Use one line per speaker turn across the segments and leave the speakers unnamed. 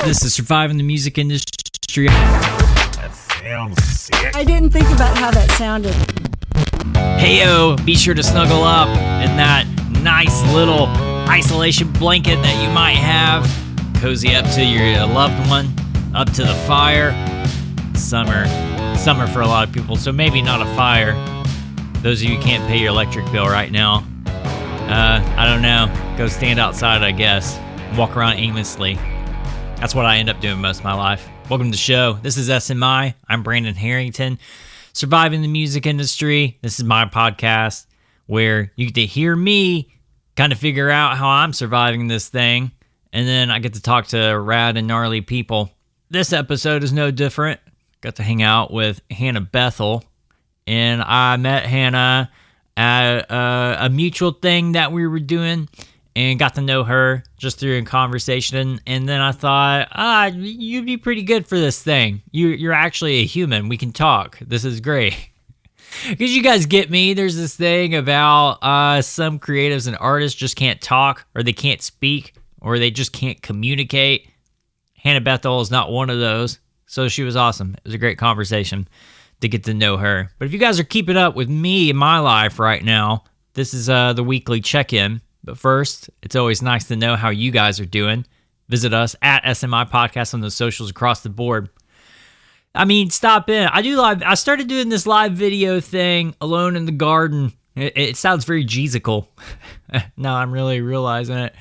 This is surviving the music industry.
That sounds sick.
I didn't think about how that sounded.
Heyo, be sure to snuggle up in that nice little isolation blanket that you might have. Cozy up to your loved one, up to the fire. Summer for a lot of people, so maybe not a fire. Those of you who can't pay your electric bill right now, I don't know. Go stand outside, I guess. Walk around aimlessly. That's what I end up doing most of my life. Welcome to the show. This is SMI. I'm Brandon Harrington. Surviving the music industry. This is my podcast where you get to hear me kind of figure out how I'm surviving this thing. And then I get to talk to rad and gnarly people. This episode is no different. Got to hang out with Hannah Bethel. And I met Hannah at a mutual thing that we were doing and got to know her just through a conversation. And then I thought, you'd be pretty good for this thing. You're actually a human. We can talk. This is great. Because you guys get me. There's this thing about some creatives and artists just can't talk, or they can't speak, or they just can't communicate. Hannah Bethel is not one of those. So she was awesome. It was a great conversation to get to know her. But if you guys are keeping up with me in my life right now, this is the weekly check-in. But first, it's always nice to know how you guys are doing. Visit us at SMI Podcast on the socials across the board. I mean, stop in. I started doing this live video thing alone in the garden. It sounds very Jeesical. Now I'm really realizing it.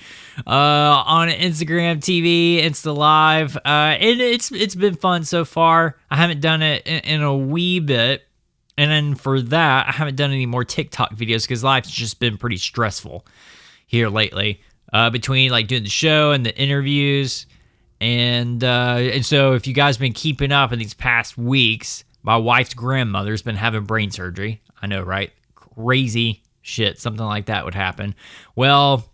On Instagram TV, Insta Live. And it's been fun so far. I haven't done it in a wee bit. And then for that, I haven't done any more TikTok videos because life's just been pretty stressful here lately. Between like doing the show and the interviews. And so if you guys have been keeping up in these past weeks, my wife's grandmother's been having brain surgery. I know, right? Crazy shit. Something like that would happen. Well,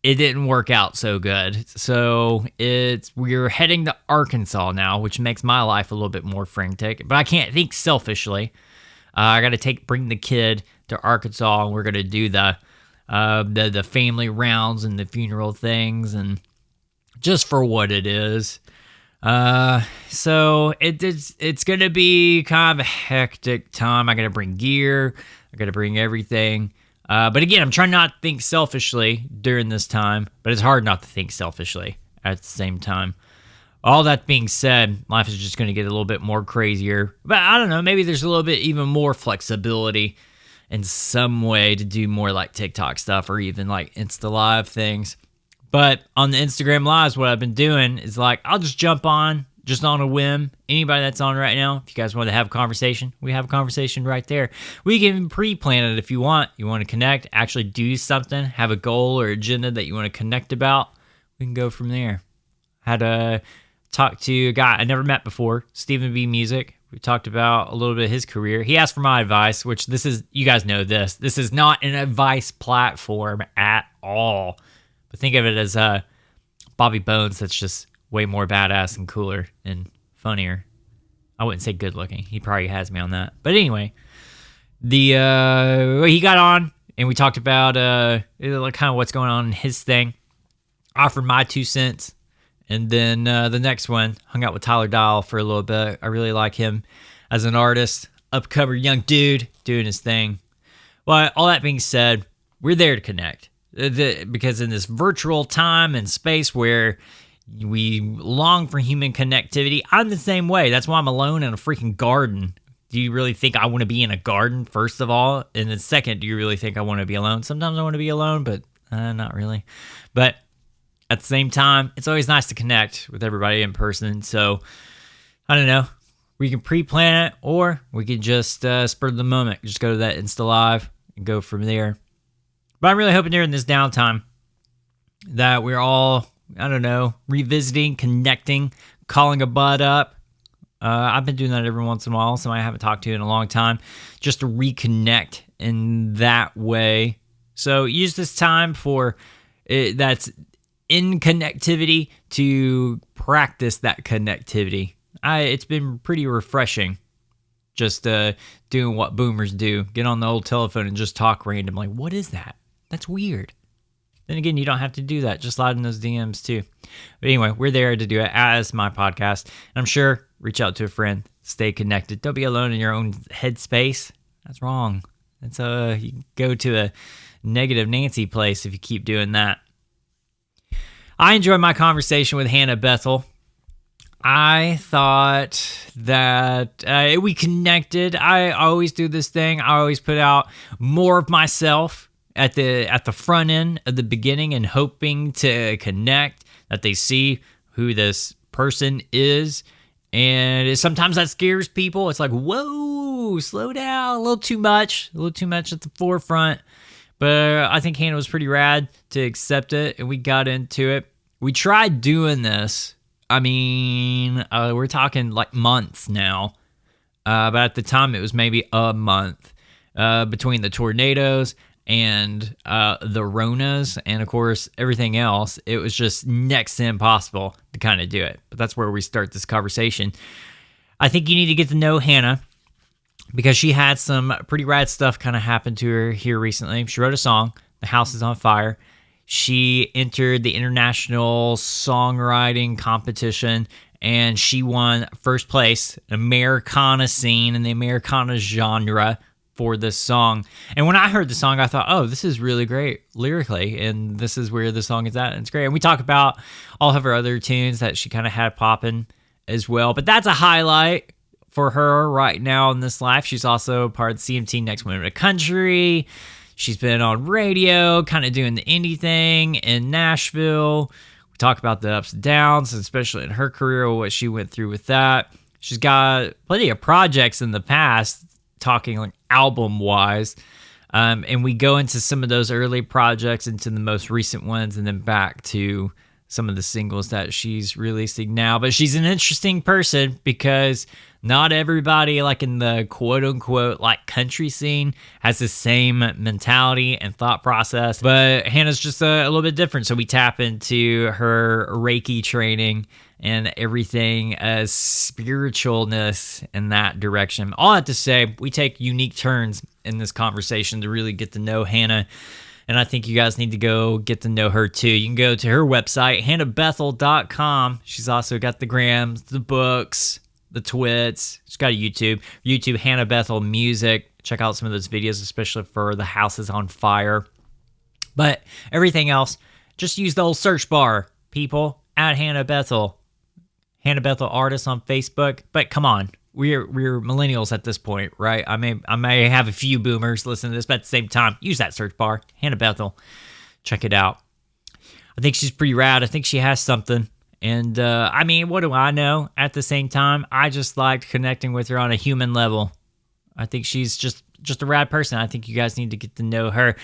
it didn't work out so good. So we're heading to Arkansas now, which makes my life a little bit more frantic. But I can't think selfishly. I got to bring the kid to Arkansas, and we're gonna do the family rounds and the funeral things, and just for what it is. So it's gonna be kind of a hectic time. I gotta bring gear. I gotta bring everything. But again, I'm trying not to think selfishly during this time, but it's hard not to think selfishly at the same time. All that being said, life is just going to get a little bit more crazier. But I don't know, maybe there's a little bit even more flexibility in some way to do more like TikTok stuff or even like Insta Live things. But on the Instagram Lives, what I've been doing is like, I'll just jump on, just on a whim. Anybody that's on right now, if you guys want to have a conversation, we have a conversation right there. We can pre-plan it if you want. You want to connect, actually do something, have a goal or agenda that you want to connect about. We can go from there. Had to talk to a guy I never met before, Stephen B. Music. We talked about a little bit of his career. He asked for my advice, which this is, you guys know this. This is not an advice platform at all. But think of it as Bobby Bones that's just way more badass and cooler and funnier. I wouldn't say good looking. He probably has me on that. But anyway, he got on and we talked about kind of what's going on in his thing. Offered my 2 cents. And then the next one, hung out with Tyler Dial for a little bit. I really like him as an artist. Upcomer young dude doing his thing. Well, all that being said, we're there to connect. Because in this virtual time and space where we long for human connectivity, I'm the same way. That's why I'm alone in a freaking garden. Do you really think I want to be in a garden, first of all? And then second, do you really think I want to be alone? Sometimes I want to be alone, but not really. But at the same time, it's always nice to connect with everybody in person. So, I don't know. We can pre-plan it, or we can just spur the moment. Just go to that Insta Live and go from there. But I'm really hoping during this downtime that we're all, I don't know, revisiting, connecting, calling a bud up. I've been doing that every once in a while, somebody I haven't talked to in a long time, just to reconnect in that way. So use this time for that's in connectivity to practice that connectivity. It's been pretty refreshing just doing what boomers do. Get on the old telephone and just talk randomly. What is that? That's weird. then again, you don't have to do that. Just slide in those DMs too. But anyway, we're there to do it as my podcast. And I'm sure reach out to a friend, stay connected. Don't be alone in your own headspace. That's wrong. That's you go to a negative Nancy place if you keep doing that. I enjoyed my conversation with Hannah Bethel. I thought that we connected. I always do this thing. I always put out more of myself at the front end of the beginning and hoping to connect, that they see who this person is. And sometimes that scares people. It's like, whoa, slow down, a little too much at the forefront. But I think Hannah was pretty rad to accept it, and we got into it. We tried doing this. I mean, we're talking like months now. But at the time, it was maybe a month between the tornadoes and the Ronas and, of course, everything else. It was just next to impossible to kind of do it. But that's where we start this conversation. I think you need to get to know Hannah because she had some pretty rad stuff kind of happen to her here recently. She wrote a song, The House is on Fire. She entered the International Songwriting Competition, and she won first place, Americana scene in the Americana genre for this song. And when I heard the song, I thought, oh, this is really great lyrically, and this is where the song is at, and it's great. And we talk about all of her other tunes that she kind of had popping as well. But that's a highlight for her right now in this life. She's also part of the CMT Next Women of the Country. She's been on radio, kind of doing the indie thing in Nashville. We talk about the ups and downs, especially in her career, what she went through with that. She's got plenty of projects in the past, talking like album-wise. And we go into some of those early projects, into the most recent ones, and then back to some of the singles that she's releasing now. But she's an interesting person because not everybody, like in the quote-unquote like country scene, has the same mentality and thought process. But Hannah's just a little bit different. So we tap into her Reiki training and everything as spiritualness in that direction. All I have to say, we take unique turns in this conversation to really get to know Hannah. And I think you guys need to go get to know her too. You can go to her website, hannahbethel.com. She's also got the grams, the books, the twits. She's got a YouTube, Hannah Bethel Music. Check out some of those videos, especially for The House is on Fire. But everything else, just use the old search bar, people, at Hannah Bethel. Hannah Bethel Artist on Facebook. But come on, we're millennials at this point, right? I may have a few boomers listening to this, but at the same time, use that search bar, Hannah Bethel. Check it out. I think she's pretty rad. I think she has something. And I mean, what do I know? At the same time, I just liked connecting with her on a human level. I think she's just a rad person. I think you guys need to get to know her.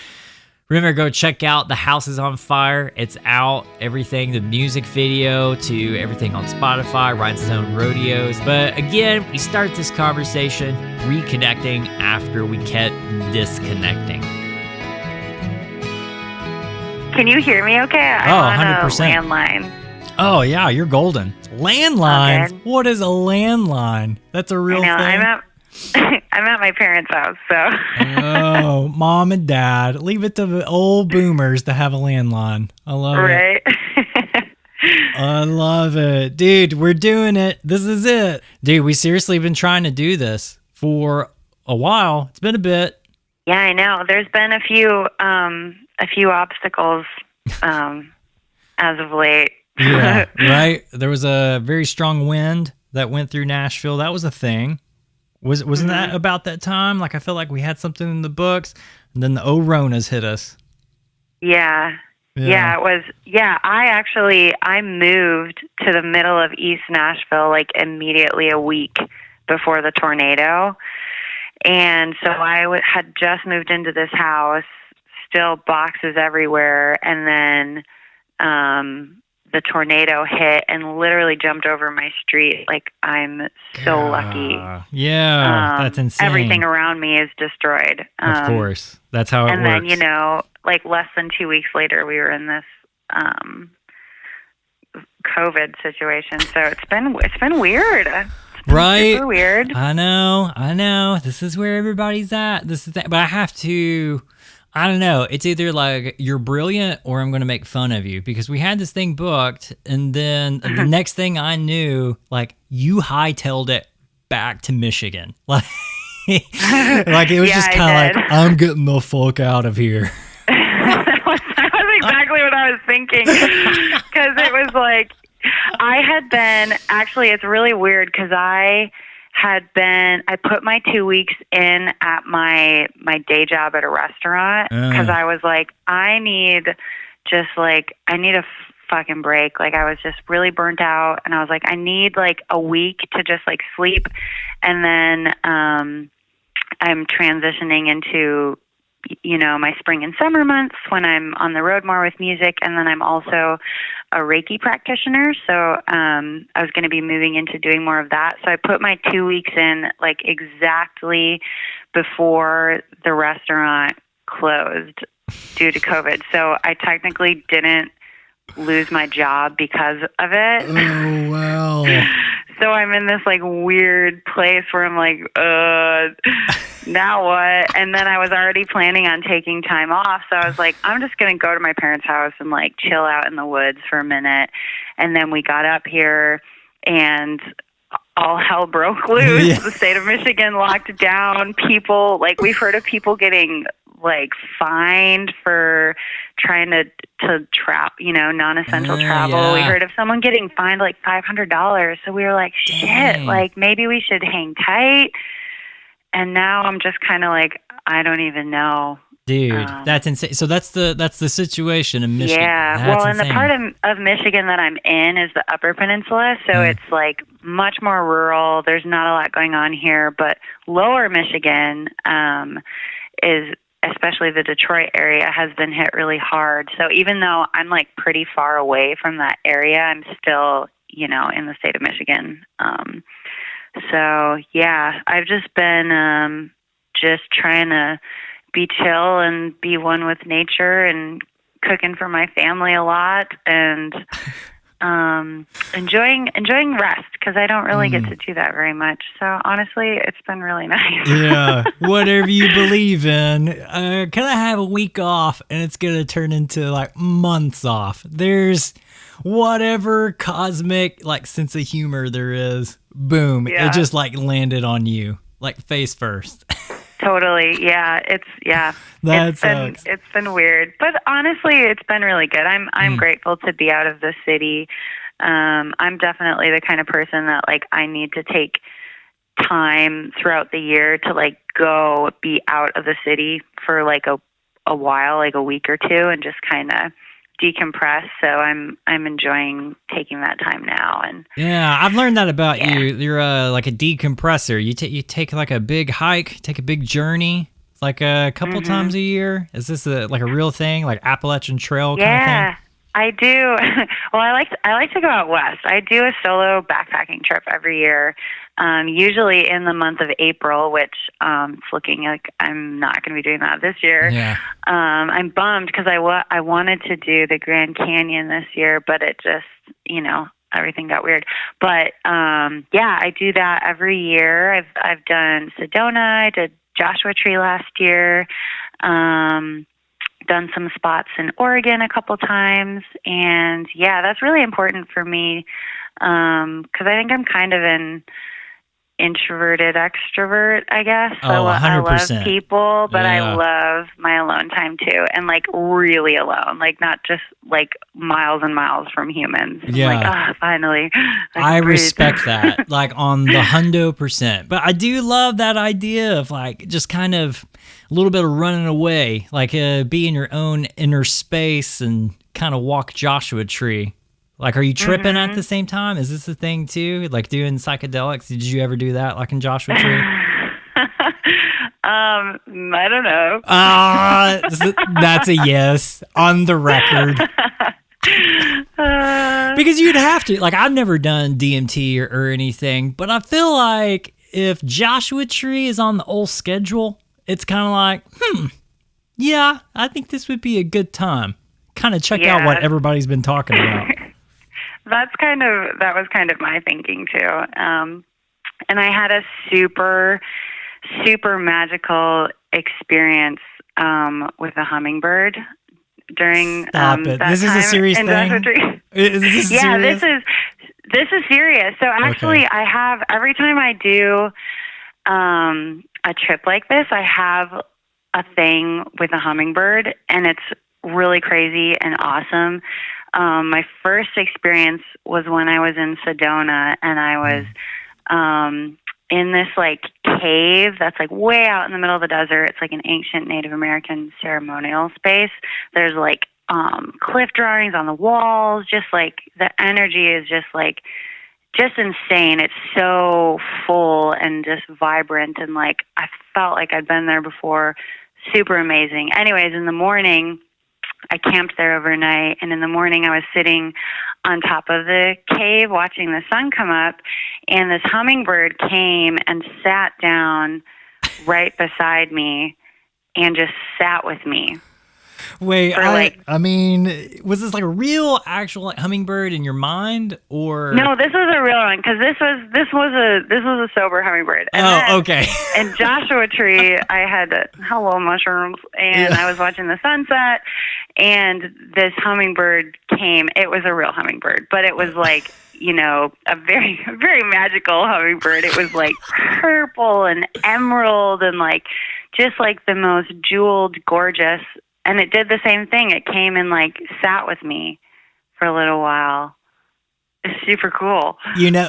Remember, go check out The House is on Fire. It's out. Everything, the music video to everything on Spotify, Rhinestone Rodeos. But again, we start this conversation reconnecting after we kept disconnecting.
Can you hear me okay? I'm on
100%.
a landline.
Oh, yeah, you're golden. Landlines?
Okay.
What is a landline? That's a real
I know,
thing?
I'm at my parents' house, so.
Oh, mom and dad. Leave it to the old boomers to have a landline. I love it.
Right?
I love it. Dude, we're doing it. This is it. Dude, we seriously been trying to do this for a while. It's been a bit.
Yeah, I know. There's been a few obstacles as of late.
Yeah, right? There was a very strong wind that went through Nashville. That was a thing. Wasn't that about that time? Like, I feel like we had something in the books, and then the Ronas hit us.
Yeah, it was. Yeah, I moved to the middle of East Nashville like immediately a week before the tornado. And so I had just moved into this house, still boxes everywhere, and then the tornado hit and literally jumped over my street. Like, I'm so lucky.
Yeah, that's insane.
Everything around me is destroyed.
Of course. That's how it works.
And then, like less than 2 weeks later, we were in this COVID situation. So it's been weird. It's been
right?
super weird.
I know. This is where everybody's at. But I have to I don't know. It's either like you're brilliant or I'm going to make fun of you, because we had this thing booked, and then the next thing I knew, like, you hightailed it back to Michigan. Like, like it was just kind of like, I'm getting the fuck out of here.
That was exactly what I was thinking, because it was like I had been actually. It's really weird because I put my 2 weeks in at my day job at a restaurant because I was like, I need a fucking break. Like, I was just really burnt out, and I was like, I need like a week to just like sleep, and then I'm transitioning into, you know, my spring and summer months when I'm on the road more with music. And then I'm also a Reiki practitioner. So I was going to be moving into doing more of that. So I put my 2 weeks in like exactly before the restaurant closed due to COVID. So I technically didn't lose my job because of it.
Oh, wow.
So I'm in this like weird place where I'm like, now what? And then I was already planning on taking time off. So I was like, I'm just going to go to my parents' house and like chill out in the woods for a minute. And then we got up here and all hell broke loose. Yeah. The state of Michigan locked down. People, like, we've heard of people getting like fined for trying to trap, you know, non-essential travel. Yeah. We heard of someone getting fined like $500. So we were like, shit, like maybe we should hang tight. And now I'm just kind of like, I don't even know.
Dude, that's insane. So that's the situation in Michigan.
Yeah.
That's
well,
insane.
And the part of Michigan that I'm in is the Upper Peninsula. So it's like much more rural. There's not a lot going on here. But Lower Michigan is, especially the Detroit area, has been hit really hard. So even though I'm like pretty far away from that area, I'm still, you know, in the state of Michigan. So yeah, I've just been just trying to be chill and be one with nature and cooking for my family a lot and enjoying rest because I don't really get to do that very much. So honestly, it's been really nice.
Yeah, whatever you believe in. Can I have a week off and it's going to turn into like months off? There's whatever cosmic like sense of humor there is. Boom. Yeah. It just like landed on you like face first.
Totally. Yeah. It's been weird, but honestly, it's been really good. I'm grateful to be out of the city. I'm definitely the kind of person that like I need to take time throughout the year to like go be out of the city for like a while, like a week or two, and just kind of decompress. So I'm enjoying taking that time now. And
yeah, I've learned that about you. You're like a decompressor. You take like a big hike, take a big journey, like a couple times a year. Is this like a real thing, like Appalachian Trail kind of thing?
Yeah, I do. Well, I like to go out west. I do a solo backpacking trip every year, usually in the month of April, which it's looking like I'm not going to be doing that this year. Yeah. I'm bummed because I wanted to do the Grand Canyon this year, but it just, you know, everything got weird. But yeah, I do that every year. I've done Sedona. I did Joshua Tree last year. Done some spots in Oregon a couple times, and yeah, that's really important for me because I think I'm kind of an introverted extrovert, I guess. So I love people, but I love my alone time too, and like really alone, like not just like miles and miles from humans. Yeah, like, finally.
I respect that, like on the 100%. But I do love that idea of like just kind of a little bit of running away, like be in your own inner space and kind of walk Joshua Tree. Like, are you tripping at the same time? Is this a thing too? Like doing psychedelics? Did you ever do that, like in Joshua Tree?
I don't know.
That's a yes on the record. Because you'd have to. Like, I've never done DMT or anything, but I feel like if Joshua Tree is on the old schedule, it's kind of like, yeah, I think this would be a good time. Kind of check out what everybody's been talking about.
That was kind of my thinking too. And I had a super, super magical experience with a hummingbird during
Stop it.
that
This is
time
a serious
in
thing?
Joshua Tree.
Is this
Yeah,
serious?
this is serious. So actually,
Okay.
I have every time I do a trip like this, I have a thing with a hummingbird, and it's really crazy and awesome. My first experience was when I was in Sedona, and I was in this like cave that's like way out in the middle of the desert. It's like an ancient Native American ceremonial space. There's like cliff drawings on the walls. Just like the energy is just insane. It's so full and just vibrant, and like I felt like I'd been there before. Super amazing. Anyways, in the morning, I camped there overnight, and in the morning I was sitting on top of the cave watching the sun come up, and this hummingbird came and sat down right beside me and just sat with me.
Wait,
For,
I mean, was this like a real, actual like, hummingbird in your mind, or
No, this was a real one because this was a sober hummingbird. And then
okay.
in Joshua Tree, I had hello mushrooms, and I was watching the sunset, and this hummingbird came. It was a real hummingbird, but it was like a very very magical hummingbird. It was like purple and emerald and like just like the most jeweled, gorgeous. And it did the same thing. It came and like sat with me for a little while. It's super cool.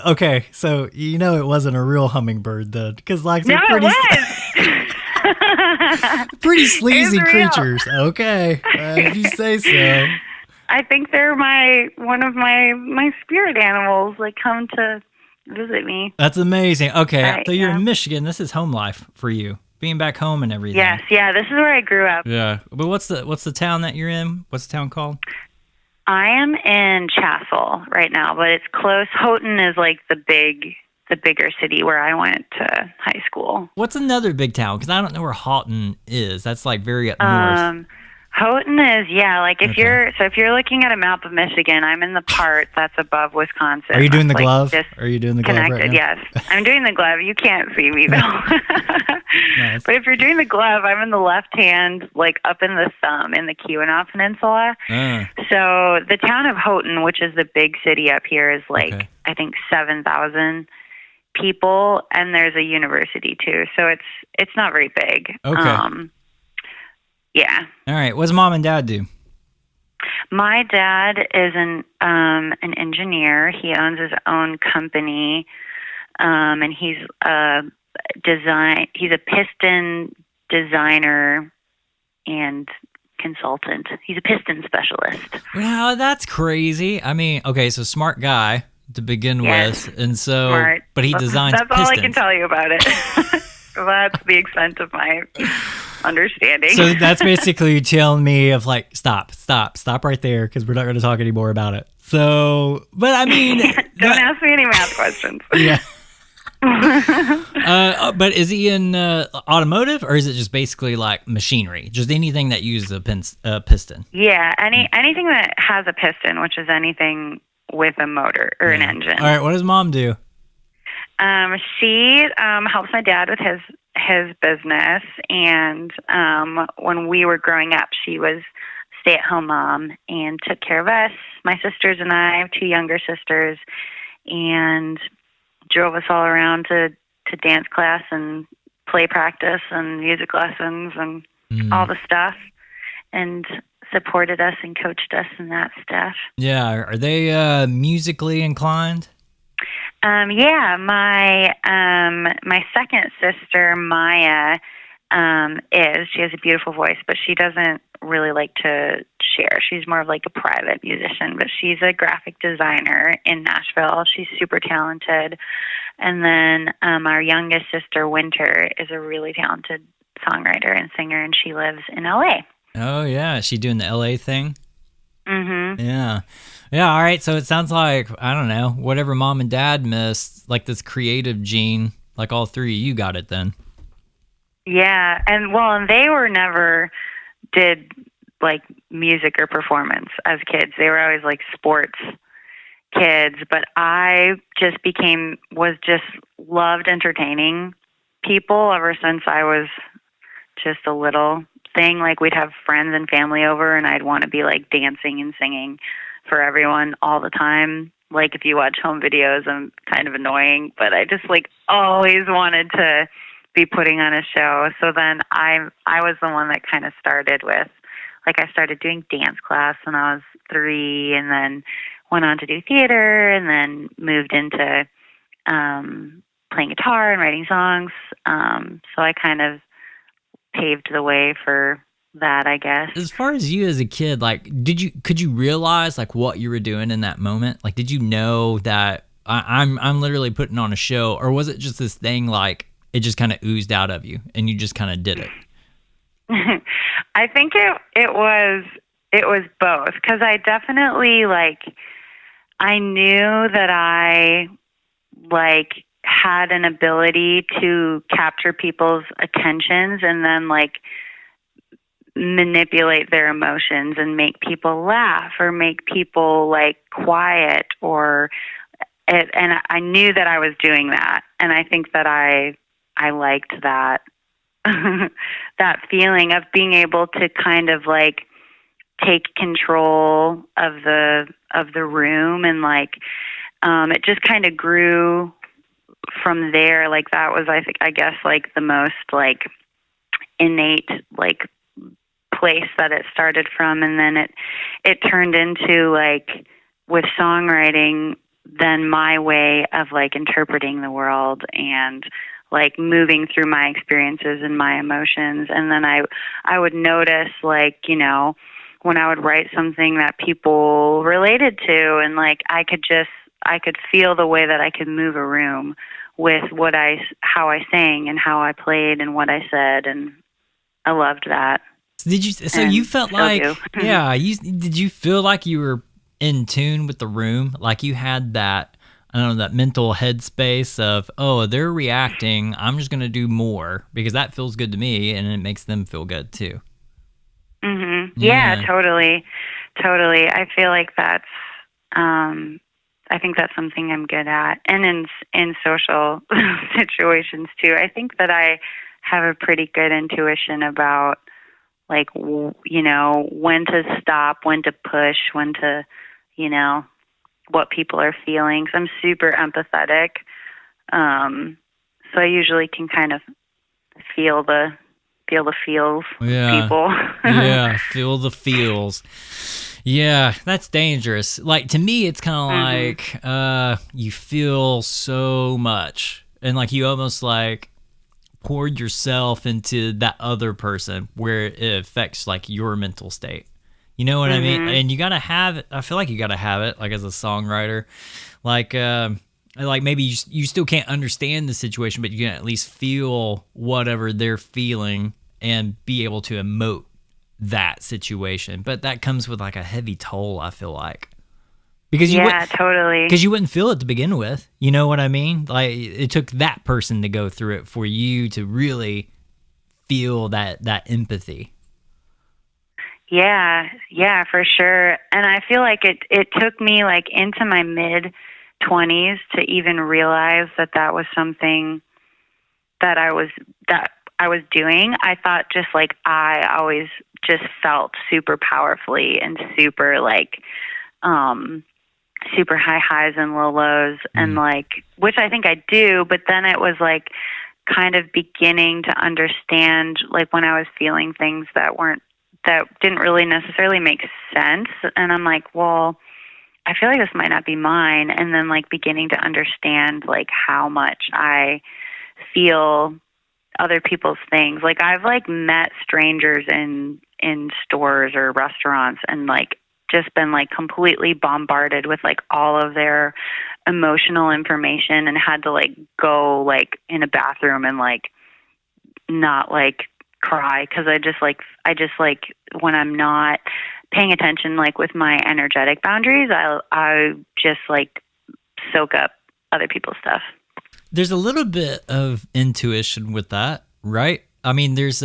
Okay, so it wasn't a real hummingbird then, because like they're
No,
pretty,
it was.
pretty sleazy
It's real.
creatures. Okay, if you say so.
I think they're one of my spirit animals. Like come to visit me.
That's amazing. Okay,
Right,
so you're
yeah.
in Michigan. This is home life for you, being back home and everything.
Yes, yeah. This is where I grew up.
Yeah, but what's the town that you're in? What's the town called?
I am in Chassel right now, but it's close. Houghton is like the bigger city where I went to high school.
What's another big town? Because I don't know where Houghton is. That's like very up north.
Houghton is, like if
Okay.
you're looking at a map of Michigan, I'm in the part that's above Wisconsin.
Are you doing the
That's,
glove?
just
Are you doing the glove
connected?
right now?
Yes, I'm doing the glove. You can't see me though.
Nice.
But if you're doing the glove, I'm in the left hand, like up in the thumb in the Keweenaw Peninsula. So the town of Houghton, which is the big city up here, is like
Okay.
I think 7,000 people, and there's a university too. So it's not very big.
Okay.
Yeah.
All right. What's mom and dad do?
My dad is an engineer. He owns his own company, and he's He's a piston designer and consultant. He's a piston specialist.
Wow, that's crazy. I mean, okay, so smart guy to begin
Yes.
with, and so,
Smart.
but he designs
That's
pistons.
all I can tell you about it. That's the extent of my understanding.
So that's basically you telling me of like, stop right there, because we're not going to talk anymore about it. So, but I mean,
Don't ask me any math questions.
yeah. But is he in automotive, or is it just basically like machinery? Just anything that uses a piston?
Yeah, anything that has a piston, which is anything with a motor or an engine.
All right, what does mom do?
She helps my dad with his business, and when we were growing up, she was stay-at-home mom and took care of us, my sisters and I have two younger sisters, and drove us all around to dance class and play practice and music lessons and all the stuff, and supported us and coached us and that stuff.
Yeah, are they musically inclined?
Yeah, my second sister Maya she has a beautiful voice, but she doesn't really like to share. She's more of like a private musician, but she's a graphic designer in Nashville. She's super talented. And then our youngest sister Winter is a really talented songwriter and singer, and she lives in LA.
Oh yeah, is she doing the LA thing?
Mm-hmm.
Yeah. Yeah, all right. So it sounds like, I don't know, whatever mom and dad missed, like this creative gene, like all three of you got it then.
Yeah, and they were never did like music or performance as kids. They were always like sports kids, but I just loved entertaining people ever since I was just a little thing. Like we'd have friends and family over and I'd want to be like dancing and singing for everyone all the time. Like if you watch home videos, I'm kind of annoying, but I just like always wanted to be putting on a show. So then I was the one that kind of started with, like I started doing dance class when I was 3 and then went on to do theater and then moved into playing guitar and writing songs. So I kind of paved the way for that, I guess.
As far as you as a kid, like, could you realize like what you were doing in that moment? Like, did you know that I'm literally putting on a show, or was it just this thing like it just kind of oozed out of you and you just kind of did it?
I think it was both, because I definitely like I knew that I like had an ability to capture people's attentions and then like manipulate their emotions and make people laugh or make people like quiet and I knew that I was doing that, and I think that I liked that that feeling of being able to kind of like take control of the room, and like it just kind of grew from there. Like that was I guess like the most like innate like place that it started from, and then it turned into like with songwriting then my way of like interpreting the world and like moving through my experiences and my emotions. And then I would notice like, you know, when I would write something that people related to, and like I could feel the way that I could move a room with how I sang and how I played and what I said, and I loved that.
Did you? So you felt like, yeah. Did you feel like you were in tune with the room? Like you had that, I don't know, that mental headspace of, oh, they're reacting, I'm just gonna do more because that feels good to me, and it makes them feel good too.
Mm-hmm. Yeah, totally. I feel like that's. I think that's something I'm good at, and in social situations too. I think that I have a pretty good intuition about, like, you know, when to stop, when to push, when to, you know, what people are feeling. So I'm super empathetic. So I usually can kind of feel the feels people.
Yeah, feel the feels. Yeah, that's dangerous. Like, to me, it's kind of like you feel so much, and like you almost like poured yourself into that other person where it affects like your mental state. You know what I mean? And you gotta have it. I feel like you gotta have it, like as a songwriter. Like maybe you still can't understand the situation, but you can at least feel whatever they're feeling and be able to emote that situation. But that comes with like a heavy toll, I feel like. Because totally. Because you wouldn't feel it to begin with. You know what I mean? Like it took that person to go through it for you to really feel that empathy.
Yeah, for sure. And I feel like it took me like into my mid-20s to even realize that was something that I was doing. I thought just like I always just felt super powerfully and super like super high highs and low lows, and like, which I think I do, but then it was like kind of beginning to understand like when I was feeling things that didn't really necessarily make sense, and I'm like, well, I feel like this might not be mine, and then like beginning to understand like how much I feel other people's things. Like I've like met strangers in stores or restaurants and like just been like completely bombarded with like all of their emotional information, and had to like go like in a bathroom and like not like cry, because I just like when I'm not paying attention like with my energetic boundaries, I just like soak up other people's stuff.
There's a little bit of intuition with that, right? I mean, there's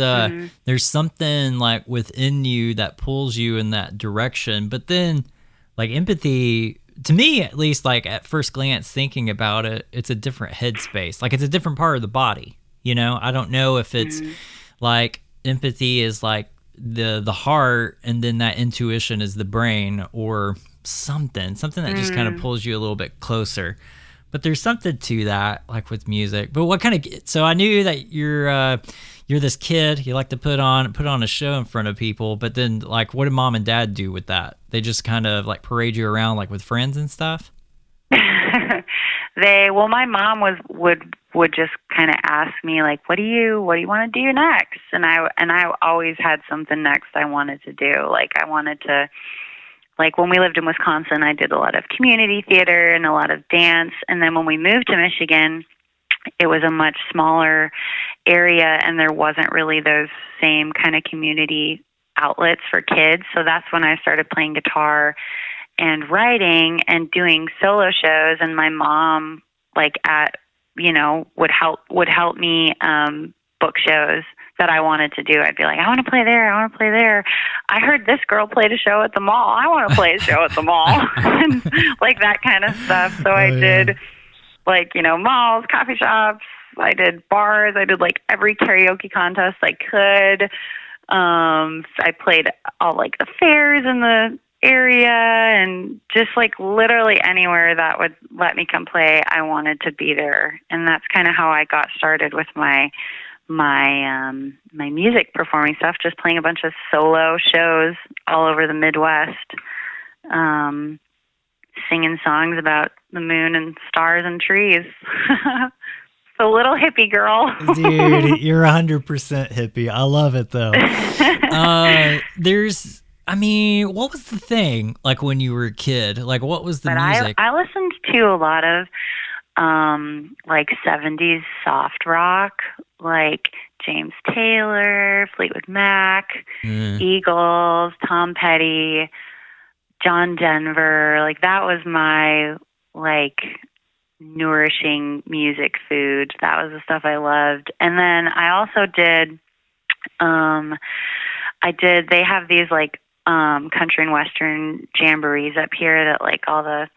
something like within you that pulls you in that direction, but then like empathy, to me at least, like at first glance thinking about it, it's a different headspace. Like it's a different part of the body, you know? I don't know if it's like empathy is like the heart, and then that intuition is the brain, or something that just kind of pulls you a little bit closer. But there's something to that, like with music. But what kind of, so I knew that you're this kid, you like to put on a show in front of people, but then like what did mom and dad do with that? They just kind of like parade you around like with friends and stuff?
My mom would just kind of ask me like, what do you want to do next? And I always had something next I wanted to do. Like I wanted to, like when we lived in Wisconsin, I did a lot of community theater and a lot of dance. And then when we moved to Michigan, it was a much smaller area and there wasn't really those same kind of community outlets for kids. So that's when I started playing guitar and writing and doing solo shows. And my mom, like would help me book shows that I wanted to do. I'd be like, I want to play there. I want to play there. I heard this girl played a show at the mall. I want to play a show at the mall. And like that kind of stuff. So I did like, malls, coffee shops. I did bars. I did like every karaoke contest I could. I played all like the fairs in the area and just like literally anywhere that would let me come play, I wanted to be there. And that's kind of how I got started with my music performing stuff, just playing a bunch of solo shows all over the Midwest, singing songs about the moon and stars and trees. The little hippie girl.
Dude, you're 100% hippie. I love it though. What was the thing like when you were a kid? Like what was the music?
I listened to a lot of like 70s soft rock, like James Taylor, Fleetwood Mac, Eagles, Tom Petty, John Denver. Like that was my like nourishing music food. That was the stuff I loved. And then I also did they have these like country and western jamborees up here that like all the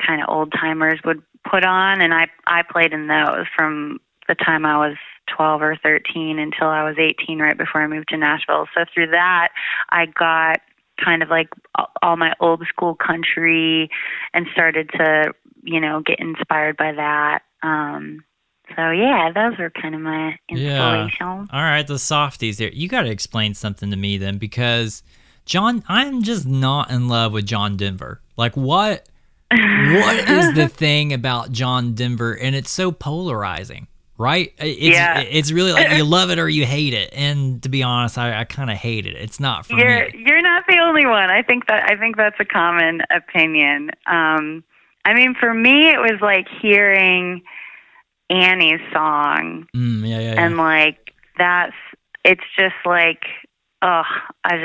kind of old timers would put on, and I played in those from the time I was 12 or 13 until I was 18, right before I moved to Nashville. So through that, I got kind of like all my old school country and started to, get inspired by that. So yeah, those are kind of my inspiration.
Yeah. All right, the softies there. You got to explain something to me then, because I'm just not in love with John Denver. Like what is the thing about John Denver? And it's so polarizing, right? It's really like you love it or you hate it. And to be honest, I kind of hate it. It's not for me.
You're not the only one. I think that's a common opinion. For me, it was like hearing Annie's song.
Yeah.
And like it's just like, oh, I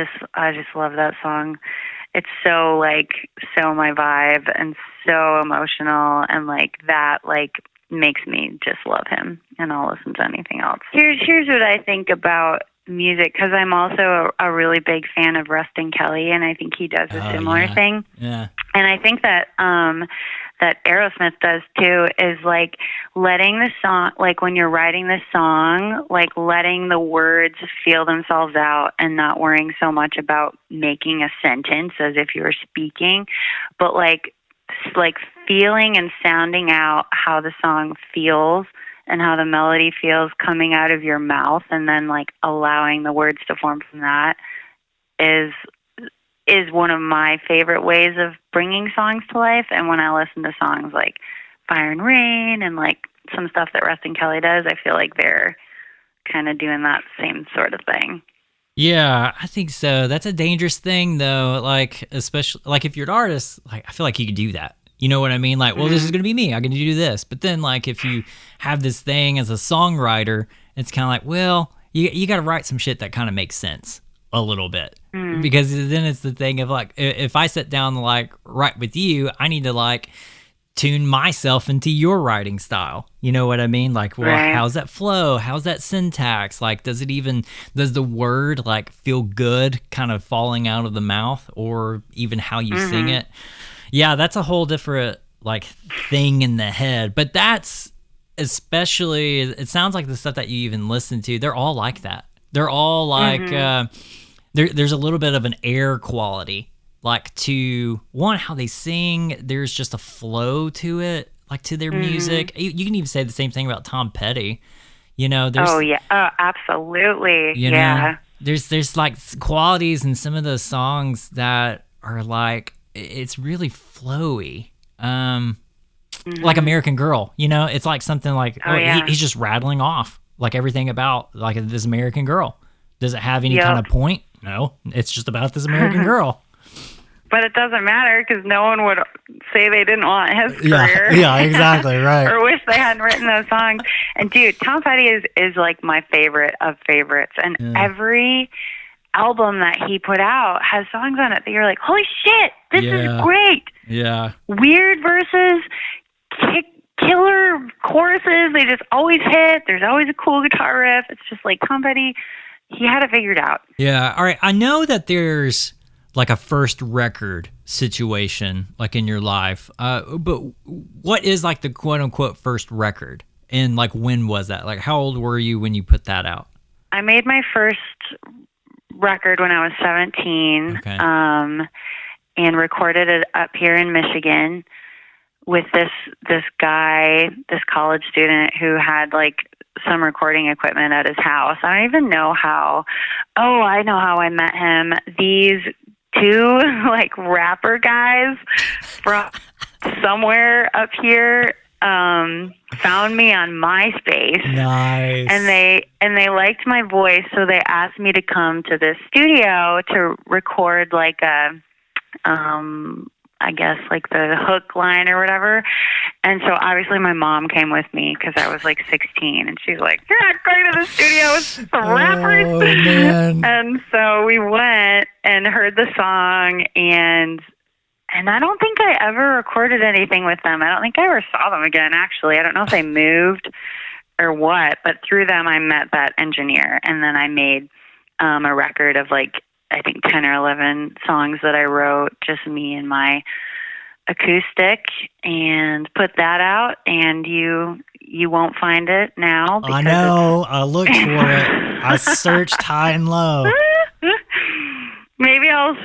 just love that song. It's so my vibe and so emotional, and like that like makes me just love him, and I'll listen to anything else. Here's what I think about music, because I'm also a really big fan of Rustin Kelly, and I think he does a similar thing.
Yeah.
And I think that that Aerosmith does too, is like letting the song, like when you're writing the song, like letting the words feel themselves out and not worrying so much about making a sentence as if you were speaking, but like feeling and sounding out how the song feels and how the melody feels coming out of your mouth, and then like allowing the words to form from that is one of my favorite ways of bringing songs to life. And when I listen to songs like Fire and Rain and like some stuff that Rustin Kelly does, I feel like they're kind of doing that same sort of thing.
Yeah, I think so. That's a dangerous thing though. Like, especially like if you're an artist, like I feel like you could do that. You know what I mean? Like, well, this is going to be me. I'm going to do this. But then like if you have this thing as a songwriter, it's kind of like, well, you got to write some shit that kind of makes sense a little bit. Because then it's the thing of like, if I sit down to like write with you, I need to like tune myself into your writing style. You know what I mean? Like, well, how's that flow? How's that syntax? Like, does the word like feel good kind of falling out of the mouth, or even how you sing it? Yeah, that's a whole different like thing in the head. But that's especially, it sounds like the stuff that you even listen to, they're all like that. They're all like, there's a little bit of an air quality, like to one how they sing. There's just a flow to it, like to their music. You can even say the same thing about Tom Petty. There's
absolutely.
know, there's like qualities in some of those songs that are like it's really flowy. Like American Girl, it's like something like he's just rattling off like everything about like this American Girl. Does it have any kind of point? No, it's just about this American girl.
But it doesn't matter because no one would say they didn't want his career.
Yeah, exactly, right.
Or wish they hadn't written those songs. And dude, Tom Petty is like my favorite of favorites. And every album that he put out has songs on it that you're like, holy shit, this is great.
Yeah.
Weird verses, killer choruses, they just always hit. There's always a cool guitar riff. It's just like Tom Petty, he had it figured out.
Yeah, all right. I know that there's like a first record situation like in your life, but what is like the quote-unquote first record? And like when was that? Like how old were you when you put that out?
I made my first record when I was 17,
okay.
And recorded it up here in Michigan with this guy, this college student who had like some recording equipment at his house. I don't even know how. Oh, I know how I met him. These two like rapper guys from somewhere up here found me on MySpace.
Nice.
And they liked my voice, so they asked me to come to this studio to record like a I guess like the hook line or whatever. And so obviously my mom came with me because I was like 16, and she's like, "You're not going to the studio with some rappers."
Oh, man.
And so we went and heard the song, and I don't think I ever recorded anything with them. I don't think I ever saw them again, actually. I don't know if they moved or what, but through them I met that engineer, and then I made a record of like I think 10 or 11 songs that I wrote, just me and my acoustic, and put that out, and you won't find it now.
I know. I looked for it. I searched high and low.
Maybe I'll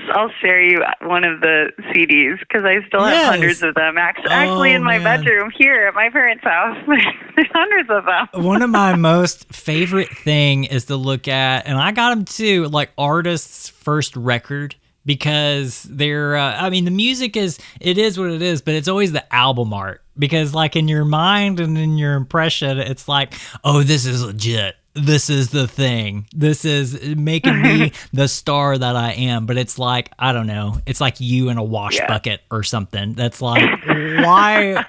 share you one of the CDs because I still have hundreds of them. Actually, in my bedroom here at my parents' house, there's hundreds of them.
One of my most favorite thing is to look at, and I got them too, like artists' first record, because they're. I mean, the music is what it is, but it's always the album art, because like in your mind and in your impression, it's like, oh, this is legit. This is the thing. This is making me the star that I am. But it's like, I don't know. It's like you in a wash bucket or something. That's like, why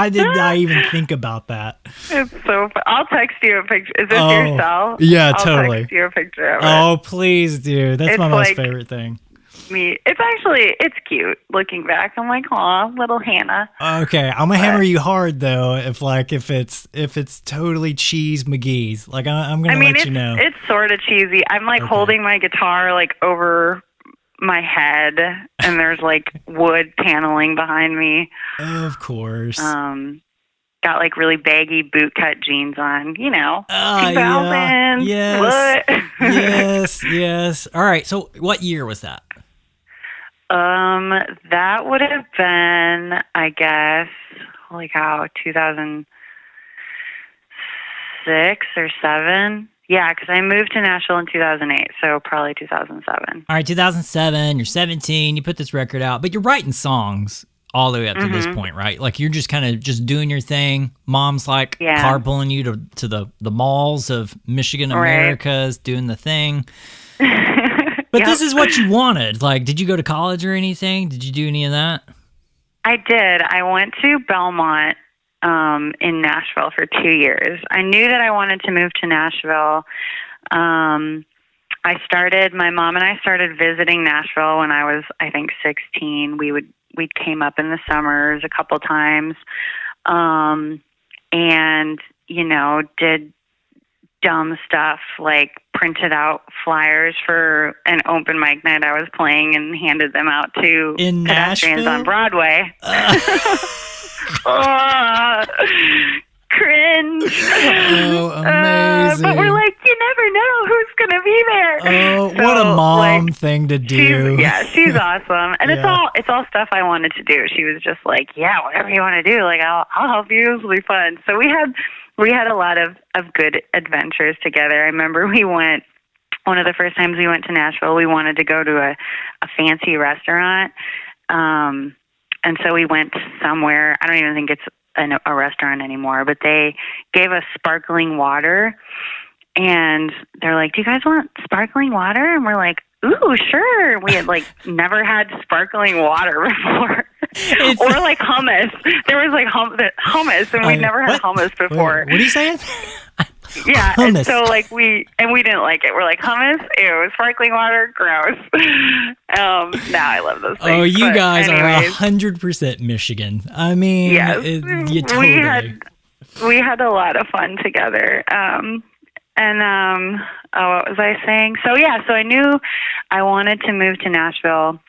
did I even think about that?
It's so fun. I'll text you a picture. Is this your cell?
Yeah,
I'll
totally.
Text you a picture of it.
Oh, please, dude. That's my most favorite thing.
It's cute looking back. I'm like, aw, little Hannah.
Okay, I'm gonna hammer you hard though if it's totally cheese McGee's. Like I'm gonna let you know.
It's sort of cheesy. I'm like holding my guitar like over my head, and there's like wood paneling behind me.
Of course.
Got like really baggy bootcut jeans on, 2000.
Yeah. Yes.
What?
yes. All right. So what year was that?
That would have been, I guess, 2006 or 7. Yeah, because I moved to Nashville in 2008, so probably 2007.
All right, 2007, you're 17, you put this record out, but you're writing songs all the way up to this point, right? Like you're just kind of just doing your thing. Mom's like carpooling you to the malls of Michigan, Americas, doing the thing. But this is what you wanted. Like, did you go to college or anything? Did you do any of that?
I did. I went to Belmont in Nashville for 2 years. I knew that I wanted to move to Nashville. My mom and I started visiting Nashville when I was, I think, 16. We came up in the summers a couple times, and, did dumb stuff like printed out flyers for an open mic night I was playing and handed them out to
in
pedestrians
Nashville?
on Broadway. Cringe.
Oh, amazing.
But we're like, you never know who's going to be there.
Oh, what a mom thing to do.
She's awesome. And
Yeah.
it's all stuff I wanted to do. She was just like, yeah, whatever you want to do, like I'll help you. This will be fun. So we had a lot of good adventures together. I remember one of the first times we went to Nashville, we wanted to go to a fancy restaurant. And so we went somewhere, I don't even think it's a restaurant anymore, but they gave us sparkling water. And they're like, do you guys want sparkling water? And we're like, ooh, sure. We had like never had sparkling water before. Or like hummus. There was like hummus, and we'd never had hummus before.
What are you saying?
Yeah,
Hummus.
and so like we didn't like it. We're like, hummus, ew, sparkling water, gross. Now I love those things.
Oh, you
but
guys
anyways,
are 100% Michigan. I mean,
yes,
you totally.
we had a lot of fun together. What was I saying? So I knew I wanted to move to Nashville.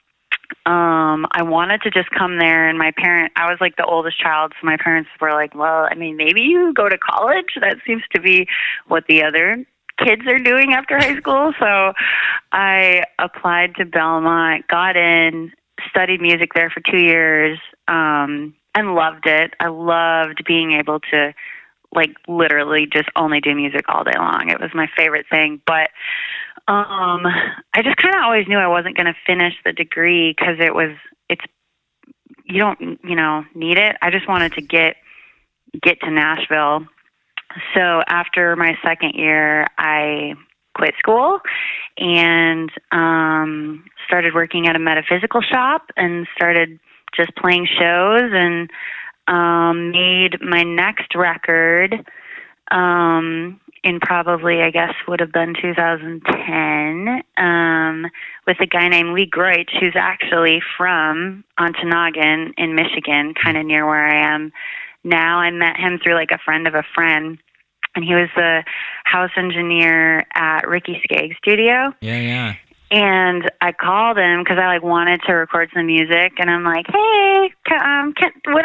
I wanted to just come there, and I was like the oldest child, so my parents were like, well, I mean, maybe you go to college. That seems to be what the other kids are doing after high school. So I applied to Belmont, got in, studied music there for 2 years, and loved it. I loved being able to like literally just only do music all day long. It was my favorite thing. But I just kind of always knew I wasn't going to finish the degree because you don't, need it. I just wanted to get to Nashville. So after my second year, I quit school and started working at a metaphysical shop and started just playing shows and made my next record in probably, I guess, would have been 2010 with a guy named Lee Groich, who's actually from Ontonagon in Michigan, kind of near where I am now. I met him through like a friend of a friend, and he was the house engineer at Ricky Skaggs' studio.
Yeah.
And I called him because I wanted to record some music, and I'm like, "Hey, would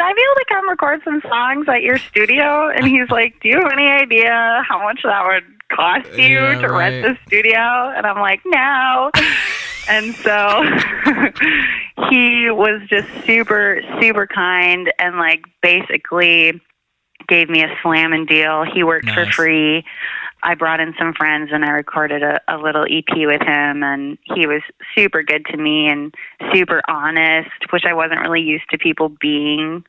I be able to come record some songs at your studio?" And he's like, "Do you have any idea how much that would cost you to rent the studio?" And I'm like, "No." And so he was just super, super kind, and basically gave me a slamming deal. He worked for free. I brought in some friends and I recorded a little EP with him, and he was super good to me and super honest, which I wasn't really used to people being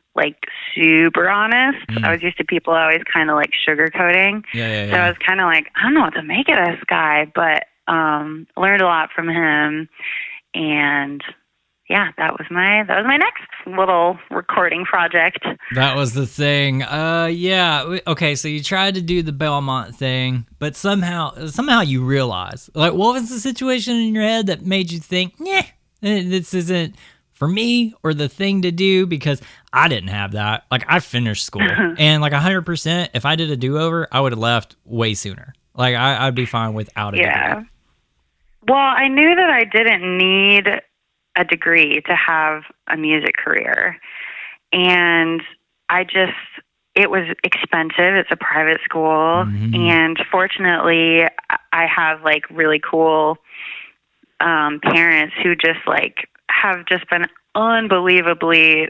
super honest. I was used to people always kind of sugarcoating.
Yeah.
So I was kind of like, I don't know what to make of this guy, but learned a lot from him, and that was my next little recording project.
That was the thing. Okay, so you tried to do the Belmont thing, but somehow you realize, what was the situation in your head that made you think, this isn't for me or the thing to do? Because I didn't have that. I finished school, and 100%, if I did a do-over, I would have left way sooner. I'd be fine without a degree.
Well, I knew that I didn't need a degree to have a music career, and it was expensive. It's a private school, and fortunately I have really cool parents who just have just been unbelievably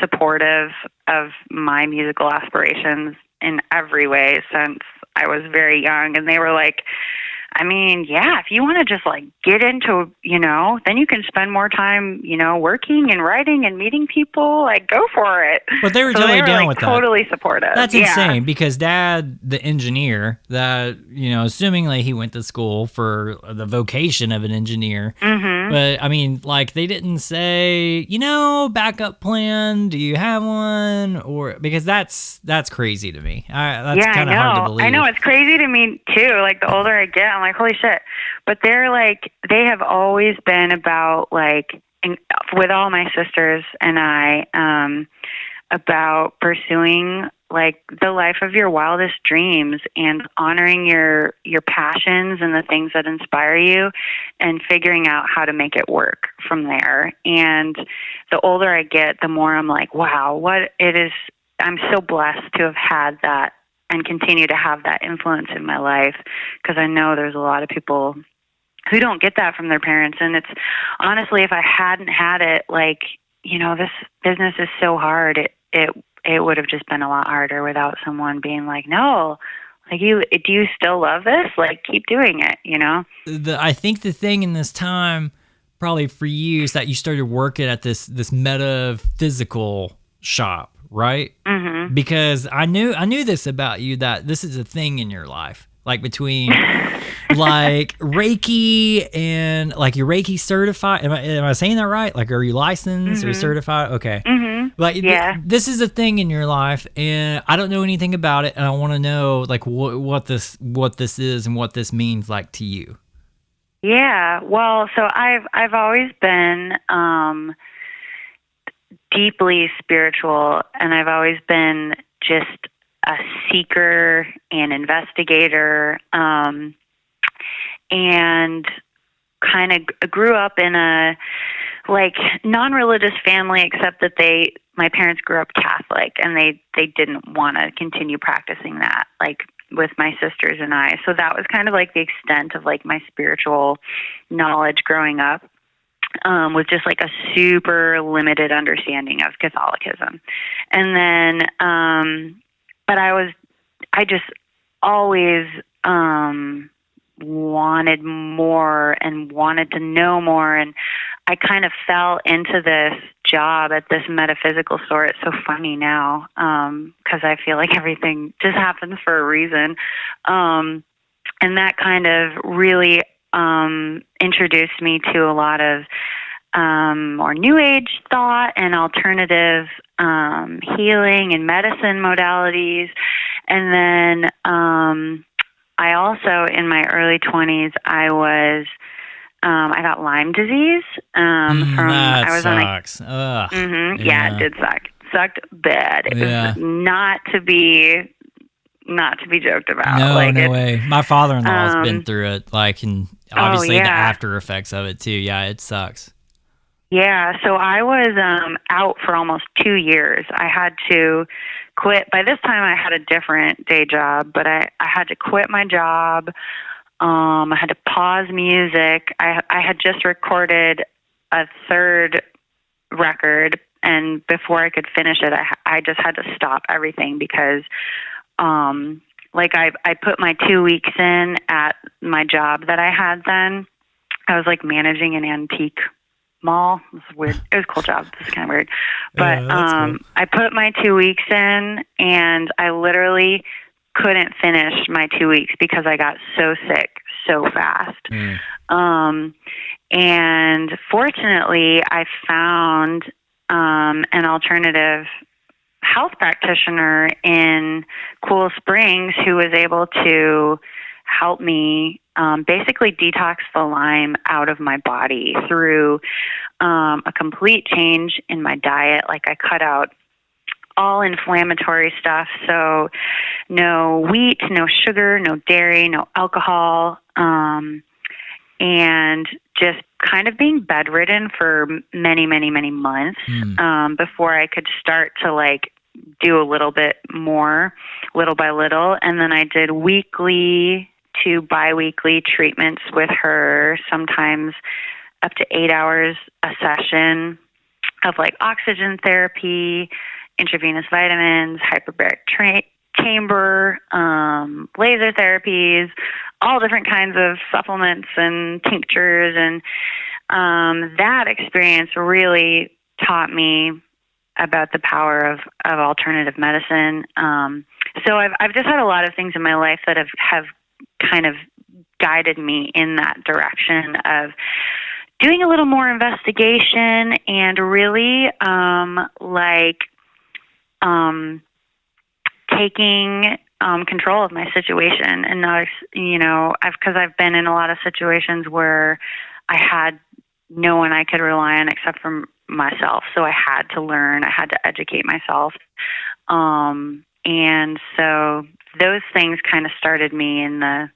supportive of my musical aspirations in every way since I was very young. And they were like, I mean, if you want to just get into, then you can spend more time, working and writing and meeting people, go for it.
But they were totally down with that.
Totally supportive.
That's insane, because Dad, the engineer, that, assumingly he went to school for the vocation of an engineer. But I mean, they didn't say, backup plan, do you have one? Or because that's crazy to me. That's kind of hard to believe.
I know, it's crazy to me too. The older I get, I'm like, holy shit. But they're they have always been about with all my sisters and I, about pursuing the life of your wildest dreams and honoring your passions and the things that inspire you and figuring out how to make it work from there. And the older I get, the more I'm like, wow, what it is. I'm so blessed to have had that and continue to have that influence in my life, because I know there's a lot of people who don't get that from their parents. And it's honestly, if I hadn't had it, like, this business is so hard. It would have just been a lot harder without someone being like, no, like, do you still love this? Like, keep doing it,
I think the thing in this time, probably for you, is that you started working at this metaphysical shop, right? Mm-hmm. Because I knew this about you, that this is a thing in your life, like between like Reiki and like you're Reiki certified. Am I saying that right? Like, are you licensed or certified? Okay. Mm-hmm. Like,
yeah.
This is a thing in your life, and I don't know anything about it, and I want to know like what this is and what this means like to you.
Yeah. Well, so I've always been deeply spiritual, and I've always been just a seeker and investigator, and kind of grew up in a like non-religious family, except that my parents grew up Catholic, and they didn't want to continue practicing that, like with my sisters and I. So that was kind of like the extent of like my spiritual knowledge growing up, with just like a super limited understanding of Catholicism. And then, but I just always, wanted more and wanted to know more. And I kind of fell into this job at this metaphysical store. It's so funny now, because I feel like everything just happens for a reason. And that kind of really introduced me to a lot of more New Age thought and alternative healing and medicine modalities. And then I also, in my early 20s, I got Lyme disease.
That sucks.
Yeah, it did suck. Sucked bad. It was not to be joked about.
No way. My father-in-law has been through it, like, and obviously the after effects of it too. Yeah, it sucks.
Yeah, so I was out for almost 2 years. I had to quit. By this time, I had a different day job, but I had to quit my job. I had to pause music. I had just recorded a third record, and before I could finish it, I just had to stop everything because, like, I put my 2 weeks in at my job that I had then. I was like managing an antique mall. It was weird. It was a cool job. It's kind of weird. But cool. I put my 2 weeks in, and I literally couldn't finish my 2 weeks because I got so sick so fast. And fortunately, I found an alternative health practitioner in Cool Springs who was able to help me basically detox the Lyme out of my body through a complete change in my diet. Like, I cut out all inflammatory stuff, so no wheat, no sugar, no dairy, no alcohol, and just kind of being bedridden for many, many, many months before I could start to, like, do a little bit more, little by little. And then I did weekly to biweekly treatments with her, sometimes up to 8 hours a session of like oxygen therapy, intravenous vitamins, hyperbaric chamber, laser therapies, all different kinds of supplements and tinctures. And that experience really taught me about the power of alternative medicine. So I've just had a lot of things in my life that have kind of guided me in that direction of doing a little more investigation and really taking control of my situation. And not, because I've been in a lot of situations where I had no one I could rely on except for myself. So I had to learn, I had to educate myself. And so those things kind of started me in the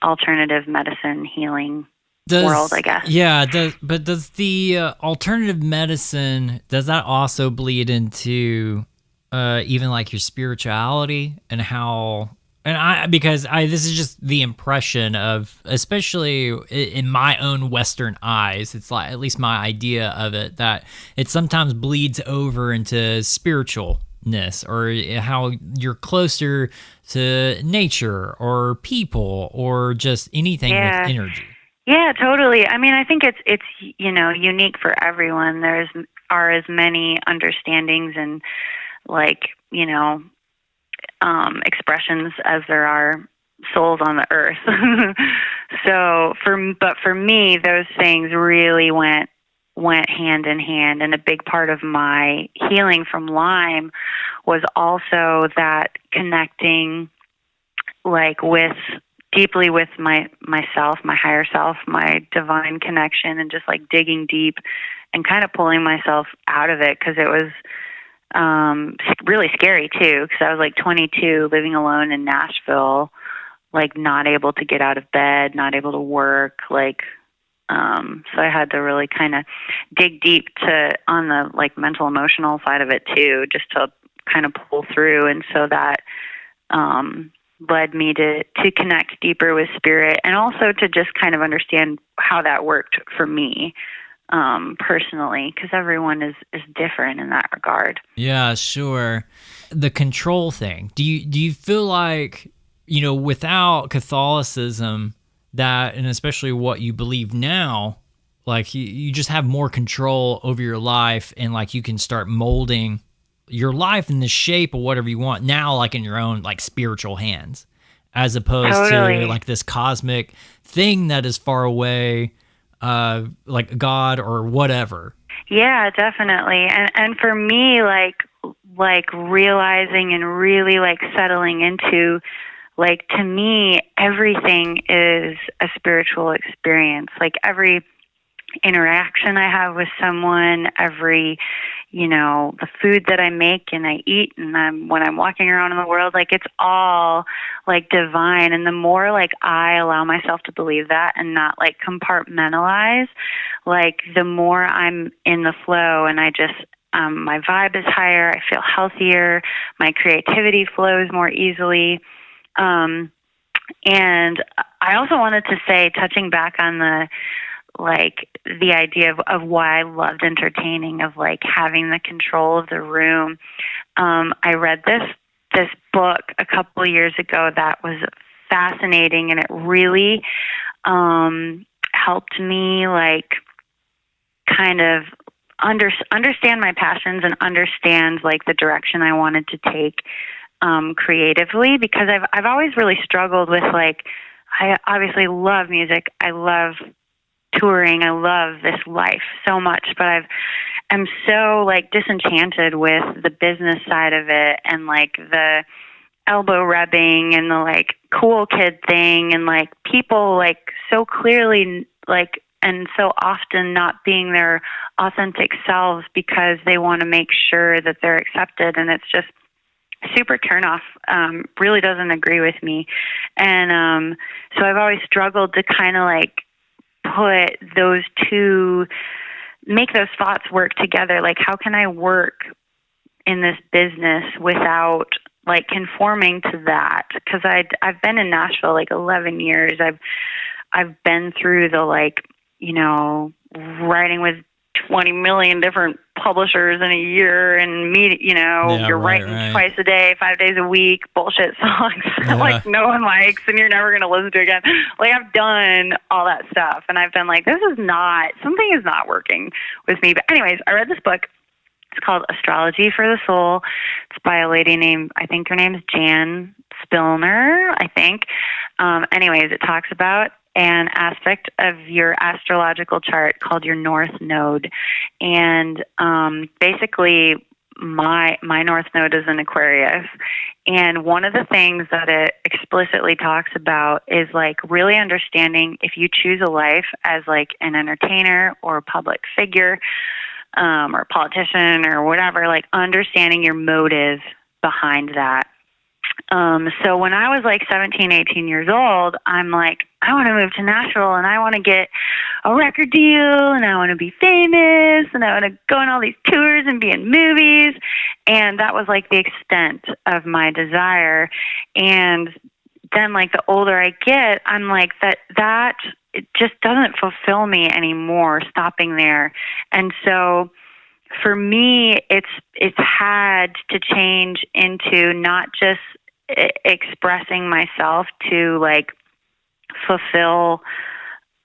alternative medicine healing world, I guess.
Yeah. But does the alternative medicine, does that also bleed into even like your spirituality and how And this is just the impression of, especially in my own Western eyes, it's like, at least my idea of it, that it sometimes bleeds over into spiritualness, or how you're closer to nature or people or just anything with energy.
Yeah, totally. I mean, I think it's unique for everyone. Are as many understandings and expressions as there are souls on the earth. But for me, those things really went hand in hand, and a big part of my healing from Lyme was also that connecting deeply with myself, my higher self, my divine connection, and just digging deep and kind of pulling myself out of it, because it was really scary too, because I was 22, living alone in Nashville, not able to get out of bed, not able to work, so I had to really kind of dig deep on the mental emotional side of it too, just to kind of pull through. And so that led me to connect deeper with spirit, and also to just kind of understand how that worked for me personally, because everyone is different in that regard.
Yeah, sure. The control thing. Do you feel like, without Catholicism, that, and especially what you believe now, you just have more control over your life, and you can start molding your life in the shape of whatever you want now, in your own spiritual hands, as opposed to this cosmic thing that is far away, God or whatever.
Yeah, definitely. And for me, realizing and really settling into, to me, everything is a spiritual experience. Every interaction I have with someone, every, the food that I make and I eat, and when I'm walking around in the world, it's all divine. And the more I allow myself to believe that and not compartmentalize, the more I'm in the flow, and I just my vibe is higher, I feel healthier, my creativity flows more easily. And I also wanted to say, touching back on the idea of why I loved entertaining, of having the control of the room. I read this book a couple of years ago that was fascinating, and it really helped me kind of understand my passions and understand the direction I wanted to take creatively, because I've always really struggled with I obviously love music, I love touring, I love this life so much, but I'm so disenchanted with the business side of it, and the elbow rubbing and the cool kid thing, and people so clearly and so often not being their authentic selves because they want to make sure that they're accepted, and it's just super turnoff. Really doesn't agree with me. And so I've always struggled to kind of put those two, make those thoughts work together. How can I work in this business without conforming to that? Because I've been in Nashville 11 years. I've been through the writing with 20 million different publishers in a year, and you're writing twice a day, 5 days a week, bullshit songs no one likes and you're never going to listen to again. I've done all that stuff, and I've been something is not working with me. But anyways, I read this book. It's called Astrology for the Soul. It's by a lady named, I think her name is Jan Spilner, I think. Anyways, it talks about an aspect of your astrological chart called your North Node. And basically, my North Node is in Aquarius. And one of the things that it explicitly talks about is really understanding, if you choose a life as an entertainer or a public figure, or a politician or whatever, understanding your motive behind that. So when I was 17, 18 years old, I'm I want to move to Nashville, and I want to get a record deal, and I want to be famous, and I want to go on all these tours and be in movies. And that was the extent of my desire. And then like the older I get, I'm like that it just doesn't fulfill me anymore, stopping there. And so for me, it's had to change into not just expressing myself to like fulfill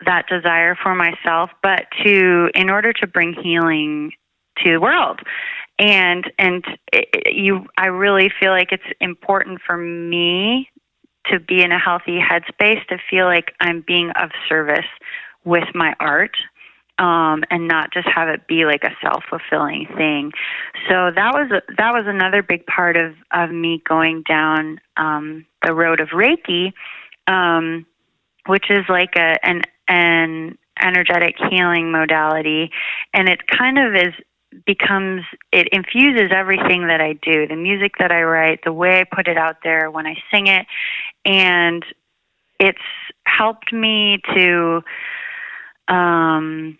that desire for myself, but in order to bring healing to the world. And I really feel like it's important for me to be in a healthy headspace, to feel like I'm being of service with my art, and not just have it be like a self-fulfilling thing. So that was another big part of me going down the road of Reiki, which is like an energetic healing modality, and it kind of it infuses everything that I do, the music that I write, the way I put it out there when I sing it, and it's helped me to kind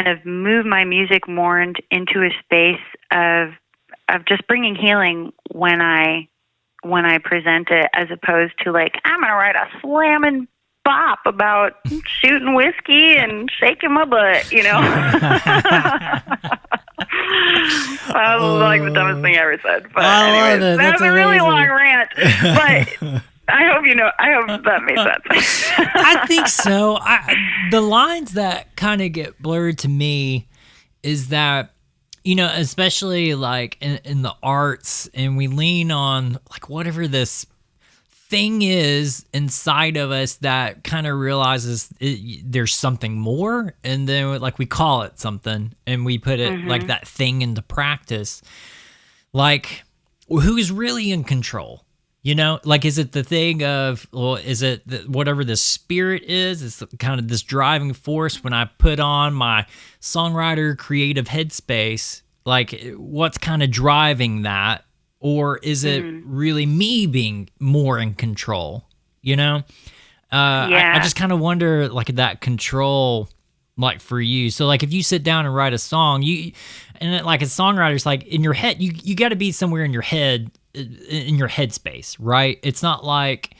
of move my music more into a space of just bringing healing when I present it, as opposed to like, I'm going to write a slamming bop about shooting whiskey and shaking my butt, you know? That was like the dumbest thing I ever said. But anyways, that's a really long rant. But I hope that made sense.
I think so. The lines that kind of get blurred to me is that, you know, especially like in the arts, and we lean on like whatever this thing is inside of us that kind of realizes there's something more, and then like we call it something and we put it like that thing into practice. Like, who's really in control? You know, like, is it the thing of, well, is it whatever the spirit is? It's kind of this driving force when I put on my songwriter creative headspace, like what's kind of driving that? Or is it really me being more in control? You know? I just kind of wonder, like, that control, like, for you. So, like, if you sit down and write a song, like, as songwriters, like, in your head, you got to be somewhere in your head, in your headspace, right? It's not like,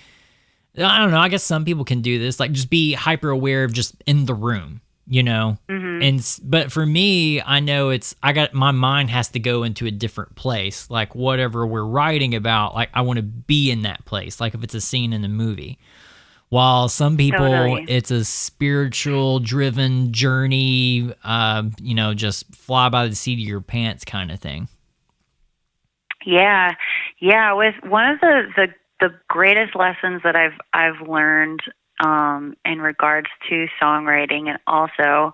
I don't know, I guess some people can do this, like, just be hyper aware of just in the room, you know? But for me, I know my mind has to go into a different place. Like, whatever we're writing about, like, I want to be in that place. Like, if it's a scene in a movie. While some people, it's a spiritual driven journey, you know, just fly by the seat of your pants kind of thing.
Yeah. With one of the greatest lessons that I've learned in regards to songwriting, and also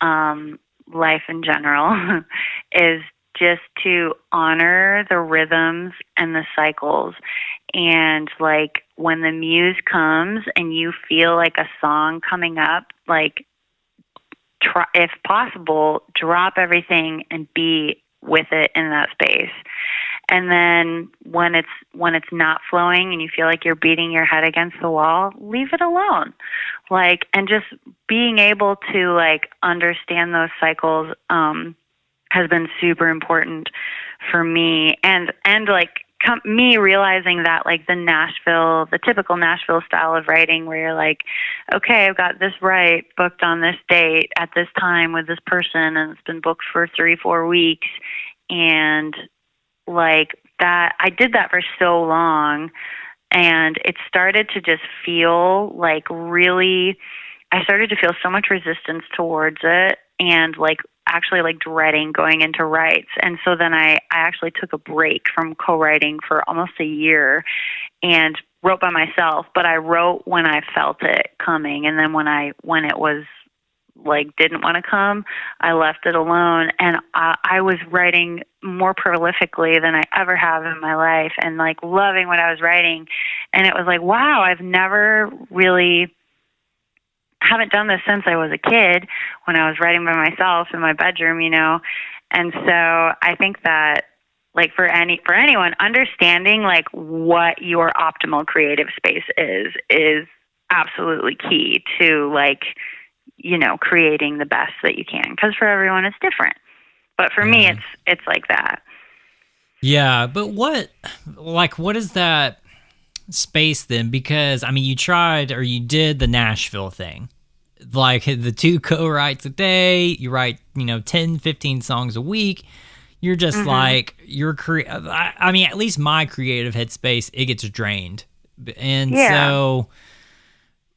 life in general, is just to honor the rhythms and the cycles. And like, when the muse comes and you feel like a song coming up, like, try, if possible, drop everything and be with it in that space. And then when it's not flowing and you feel like you're beating your head against the wall, leave it alone. Like, and just being able to like understand those cycles has been super important for me. And like me realizing that, like, the typical Nashville style of writing, where you're like, okay, I've got this booked on this date at this time with this person, and it's been booked for 3-4 weeks. And like that, I did that for so long, and it started to just feel like I started to feel so much resistance towards it, and like actually like dreading going into writes. And so then I actually took a break from co-writing for almost a year and wrote by myself, but I wrote when I felt it coming. And then when it was like didn't want to come, I left it alone. And I was writing more prolifically than I ever have in my life, and like loving what I was writing. And it was like, wow, I've never really haven't done this since I was a kid, when I was writing by myself in my bedroom, you know. And so I think that, like, for anyone, understanding like what your optimal creative space is absolutely key to, like, you know, creating the best that you can, because for everyone it's different. But for me, it's like that.
Yeah, but what is that? space then? Because, I mean, you tried or you did the Nashville thing. Like the 2 co-writes a day, you write, 10, 15 songs a week. You're just like, I mean, at least my creative headspace, it gets drained. And so,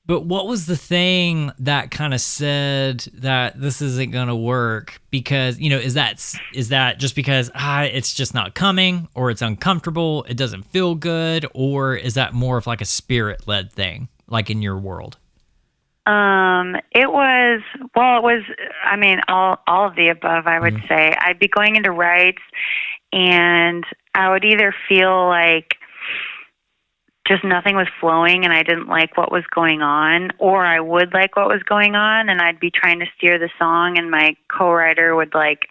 but what was the thing that kind of said that this isn't going to work? Because, is that just because it's just not coming, or it's uncomfortable, it doesn't feel good, or is that more of like a spirit-led thing, like in your world?
I mean, all of the above, I would say. I'd be going into writes, and I would either feel like just nothing was flowing and I didn't like what was going on, or I would like what was going on and I'd be trying to steer the song and my co-writer would like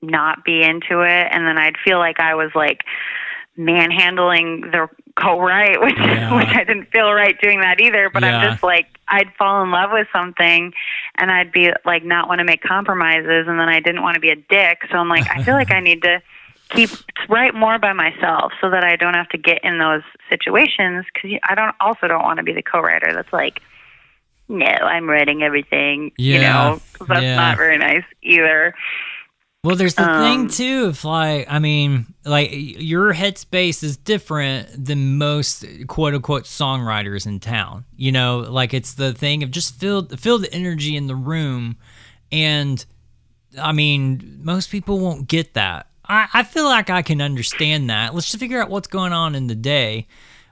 not be into it, and then I'd feel like I was like manhandling the co-write, which I didn't feel right doing that either, but I'm just like, I'd fall in love with something and I'd be like not want to make compromises, and then I didn't want to be a dick, so I'm like, I feel like I need to write more by myself so that I don't have to get in those situations, because I don't want to be the co-writer that's like, no, I'm writing everything, that's not very nice either.
Well, there's the thing too, if like, I mean, like your headspace is different than most quote unquote songwriters in town. Like it's the thing of just feel the energy in the room, and I mean, most people won't get that. I feel like I can understand that. Let's just figure out what's going on in the day.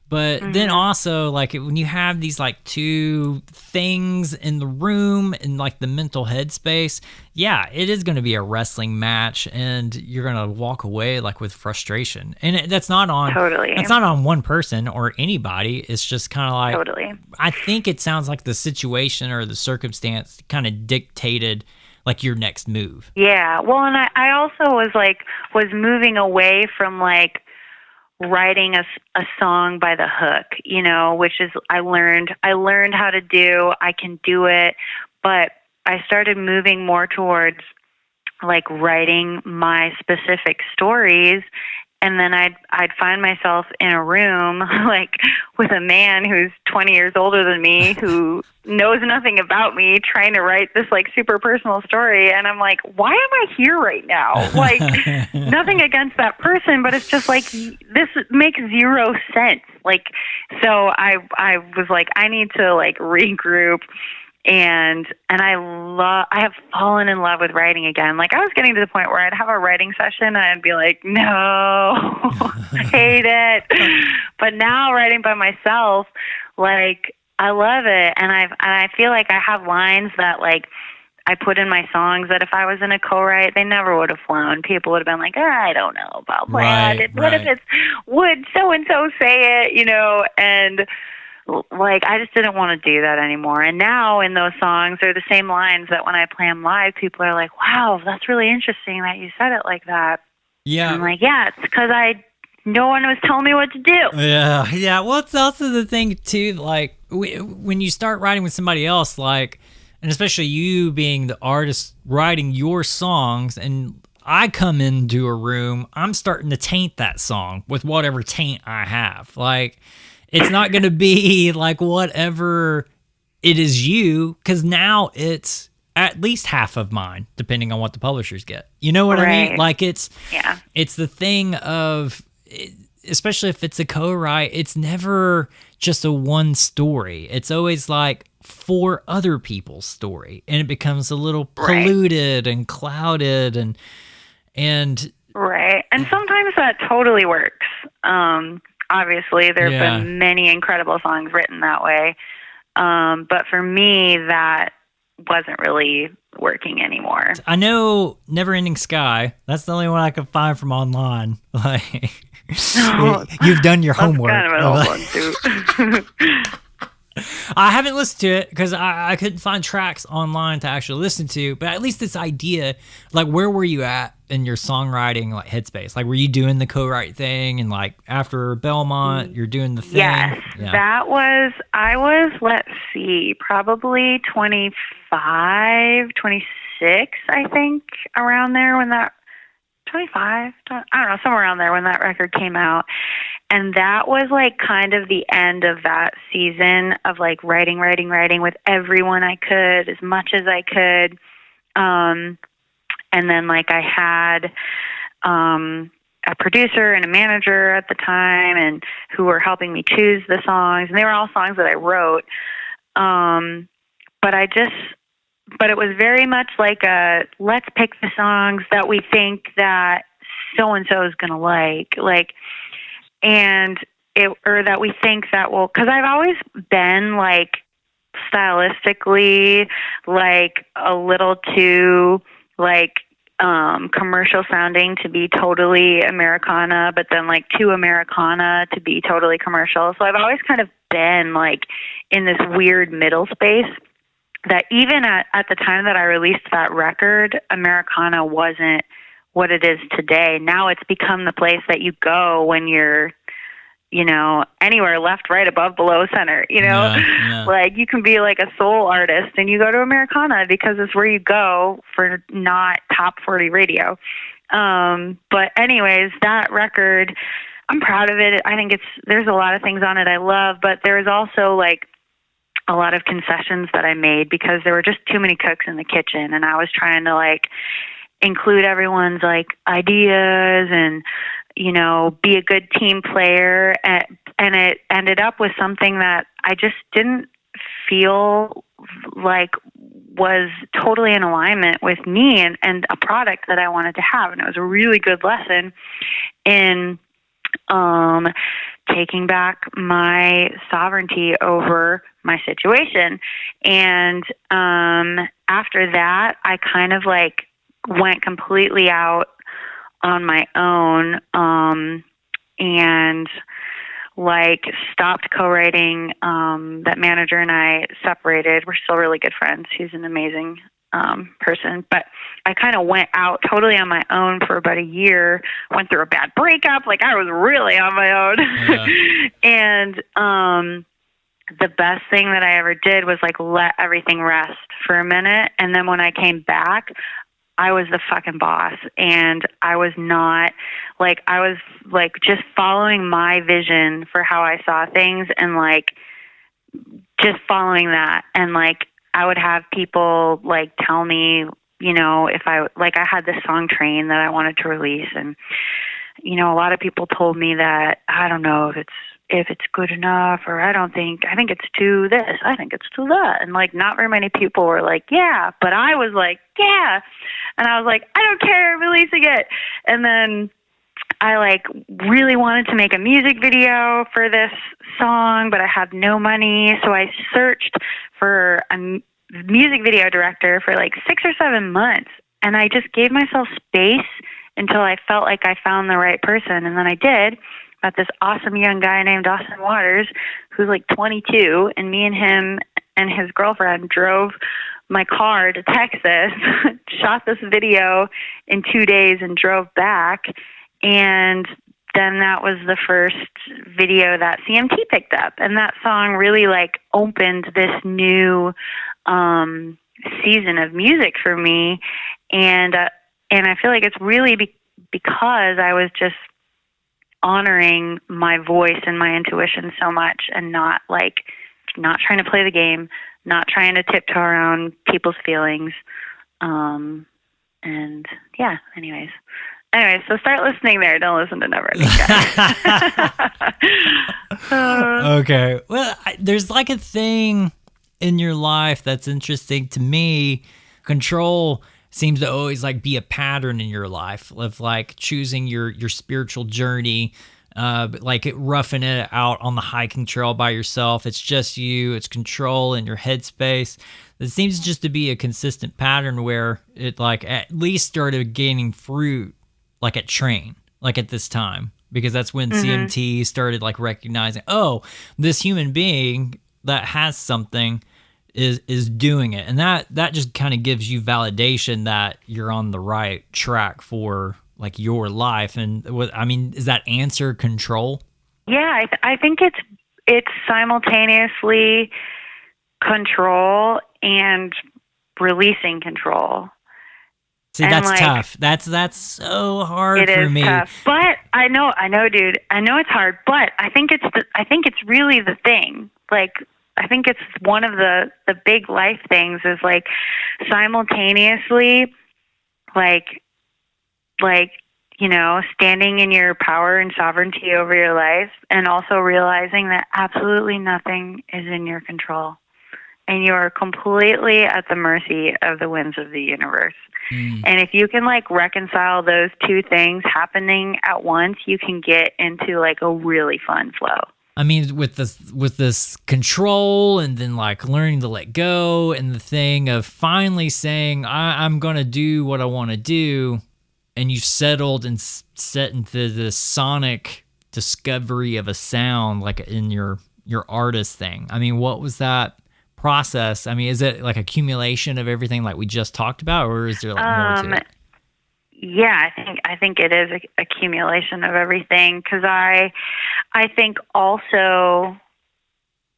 But then also, like, when you have these, like, 2 things in the room and, like, the mental headspace, it is going to be a wrestling match, and you're going to walk away, like, with frustration. And that's not on...
Totally.
That's not on one person or anybody. It's just kind of like...
Totally.
I think it sounds like the situation or the circumstance kind of dictated, like, your next move.
Yeah. Well, and I also was moving away from, like, writing a song by the hook, which is I learned how to do. I can do it, but I started moving more towards like writing my specific stories, and then I'd find myself in a room like with a man who's 20 years older than me who knows nothing about me, trying to write this like super personal story, and I'm like, why am I here right now? Like, nothing against that person, but it's just like, this makes zero sense. Like, so I was like, I need to like regroup. And I have fallen in love with writing again. Like, I was getting to the point where I'd have a writing session and I'd be like, no, I hate it. But now writing by myself, like, I love it. And I feel like I have lines that like I put in my songs that if I was in a co-write, they never would have flown. People would have been like, I don't know about that. What if it's would so-and-so say it, and like, I just didn't want to do that anymore. And now in those songs, they're the same lines that when I play them live, people are like, wow, that's really interesting that you said it like that.
Yeah.
And I'm like, yeah, it's because no one was telling me what to do.
Yeah. Yeah. Well, it's also the thing too, like when you start writing with somebody else, like, and especially you being the artist writing your songs, and I come into a room, I'm starting to taint that song with whatever taint I have. Like, it's not going to be like whatever it is you, because now it's at least half of mine, depending on what the publishers get. You know what I mean? Like, it's the thing of, especially if it's a co-write, it's never just a one story. It's always like 4 other people's story, and it becomes a little polluted and clouded and
right. And sometimes that totally works. Obviously, there have been many incredible songs written that way. But for me, that wasn't really working anymore.
I know Neverending Sky. That's the only one I could find from online. Like, you've done your homework.
Kind of an old one, too.
I haven't listened to it because I couldn't find tracks online to actually listen to, but at least this idea, like, where were you at in your songwriting, like, headspace? Like, were you doing the co-write thing, and like after Belmont you're doing the thing?
Yes, I was, let's see, probably 25, 26, I think, around there when that, 25, I don't know, somewhere around there when that record came out. And that was like kind of the end of that season of like writing with everyone I could, as much as I could. And then like I had a producer and a manager at the time, and who were helping me choose the songs, and they were all songs that I wrote. But it was very much like let's pick the songs that we think that so and so is gonna like, or that we think that will, because I've always been like stylistically like a little too like commercial sounding to be totally Americana, but then like too Americana to be totally commercial. So I've always kind of been like in this weird middle space that even at the time that I released that record, Americana wasn't what it is today. Now it's become the place that you go when you're, you know, anywhere left, right, above, below, center, you know, like you can be like a soul artist and you go to Americana because it's where you go for not top 40 radio. But anyways, that record, I'm proud of it. I think there's a lot of things on it I love, but there's also like a lot of concessions that I made because there were just too many cooks in the kitchen, and I was trying to like include everyone's like ideas and, you know, be a good team player. And it ended up with something that I just didn't feel like was totally in alignment with me and a product that I wanted to have. And it was a really good lesson in taking back my sovereignty over my situation. And after that, I kind of like went completely out on my own and like stopped co-writing. That manager and I separated. We're still really good friends. He's an amazing person, but I kind of went out totally on my own for about a year, went through a bad breakup. Like I was really on my own. And the best thing that I ever did was like let everything rest for a minute. And then when I came back, I was the fucking boss, and I was not like, I was like just following my vision for how I saw things and like just following that. And like, I would have people like tell me, you know, if I had this song Train that I wanted to release. And, you know, a lot of people told me that, I don't know if it's good enough, or I think it's too this, I think it's too that. And like, not very many people were like, yeah, but I was like, yeah. And I was like, I don't care, releasing it. And then I like really wanted to make a music video for this song, but I had no money. So I searched for a music video director for like 6 or 7 months. And I just gave myself space until I felt like I found the right person. And then I did. Met this awesome young guy named Austin Waters, who's like 22, and me and him and his girlfriend drove my car to Texas, shot this video in 2 days and drove back. And then that was the first video that CMT picked up. And that song really like opened this new season of music for me. And I feel like it's really because I was just honoring my voice and my intuition so much, and not trying to play the game, not trying to tiptoe around people's feelings. And yeah, anyways, so start listening there. Don't listen to Never Ending Sky.
Okay. Well, there's like a thing in your life that's interesting to me. Control seems to always like be a pattern in your life of like choosing your spiritual journey, like roughing it out on the hiking trail by yourself. It's just you, it's control in your headspace. It seems just to be a consistent pattern where it like at least started gaining fruit like at Train, like at this time, because that's when CMT started like recognizing, oh, this human being that has something is doing it. And that just kind of gives you validation that you're on the right track for like your life. And I mean, is that answer control?
Yeah, I think it's simultaneously control and releasing control.
See,
And,
that's
like,
tough. That's so hard
it
for
is
me.
tough. But I know, dude. I know it's hard, but I think it's really the thing. Like, I think it's one of the big life things is like simultaneously, like, standing in your power and sovereignty over your life, and also realizing that absolutely nothing is in your control. And you are completely at the mercy of the winds of the universe. And if you can like reconcile those two things happening at once, you can get into like a really fun flow.
I mean, with this control, and then like learning to let go, and the thing of finally saying, I'm gonna do what I want to do, and you've settled and set into the sonic discovery of a sound, like in your artist thing. I mean, what was that process? I mean, is it like accumulation of everything like we just talked about, or is there like more to it?
Yeah, I think it is a accumulation of everything, because I think also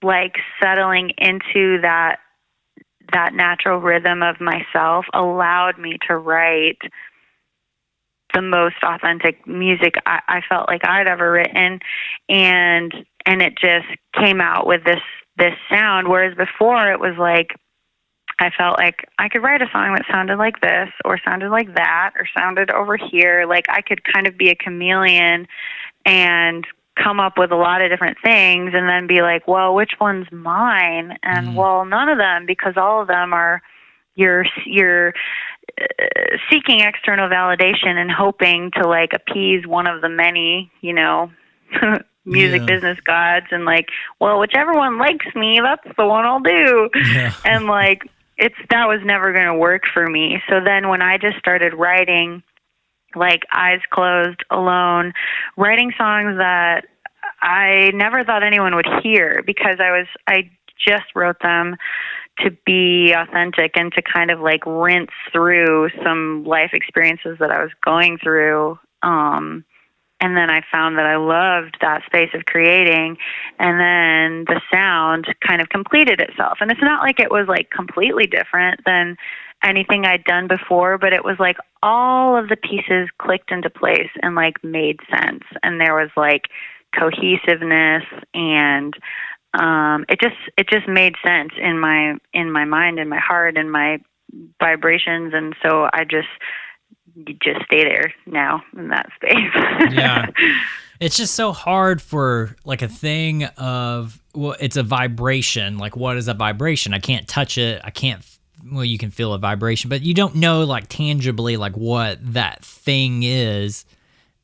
like settling into that natural rhythm of myself allowed me to write the most authentic music I felt like I'd ever written, and it just came out with this sound, whereas before it was like I felt like I could write a song that sounded like this or sounded like that or sounded over here. Like I could kind of be a chameleon and come up with a lot of different things and then be like, well, which one's mine? And well, none of them, because all of them are you're seeking external validation and hoping to like appease one of the many, music business gods, and like, well, whichever one likes me, that's the one I'll do. Yeah. And like that was never going to work for me. So then when I just started writing, like eyes closed, alone, writing songs that I never thought anyone would hear, because I just wrote them to be authentic and to kind of like rinse through some life experiences that I was going through. And then I found that I loved that space of creating, and then the sound kind of completed itself. And it's not like it was like completely different than anything I'd done before, but it was like all of the pieces clicked into place and like made sense. And there was like cohesiveness, and it just made sense in my mind, in my heart, in my vibrations. And so you just stay there now in that space.
Yeah. It's just so hard for like a thing of, well, it's a vibration. Like, what is a vibration? I can't touch it. Well, you can feel a vibration, but you don't know like tangibly like what that thing is.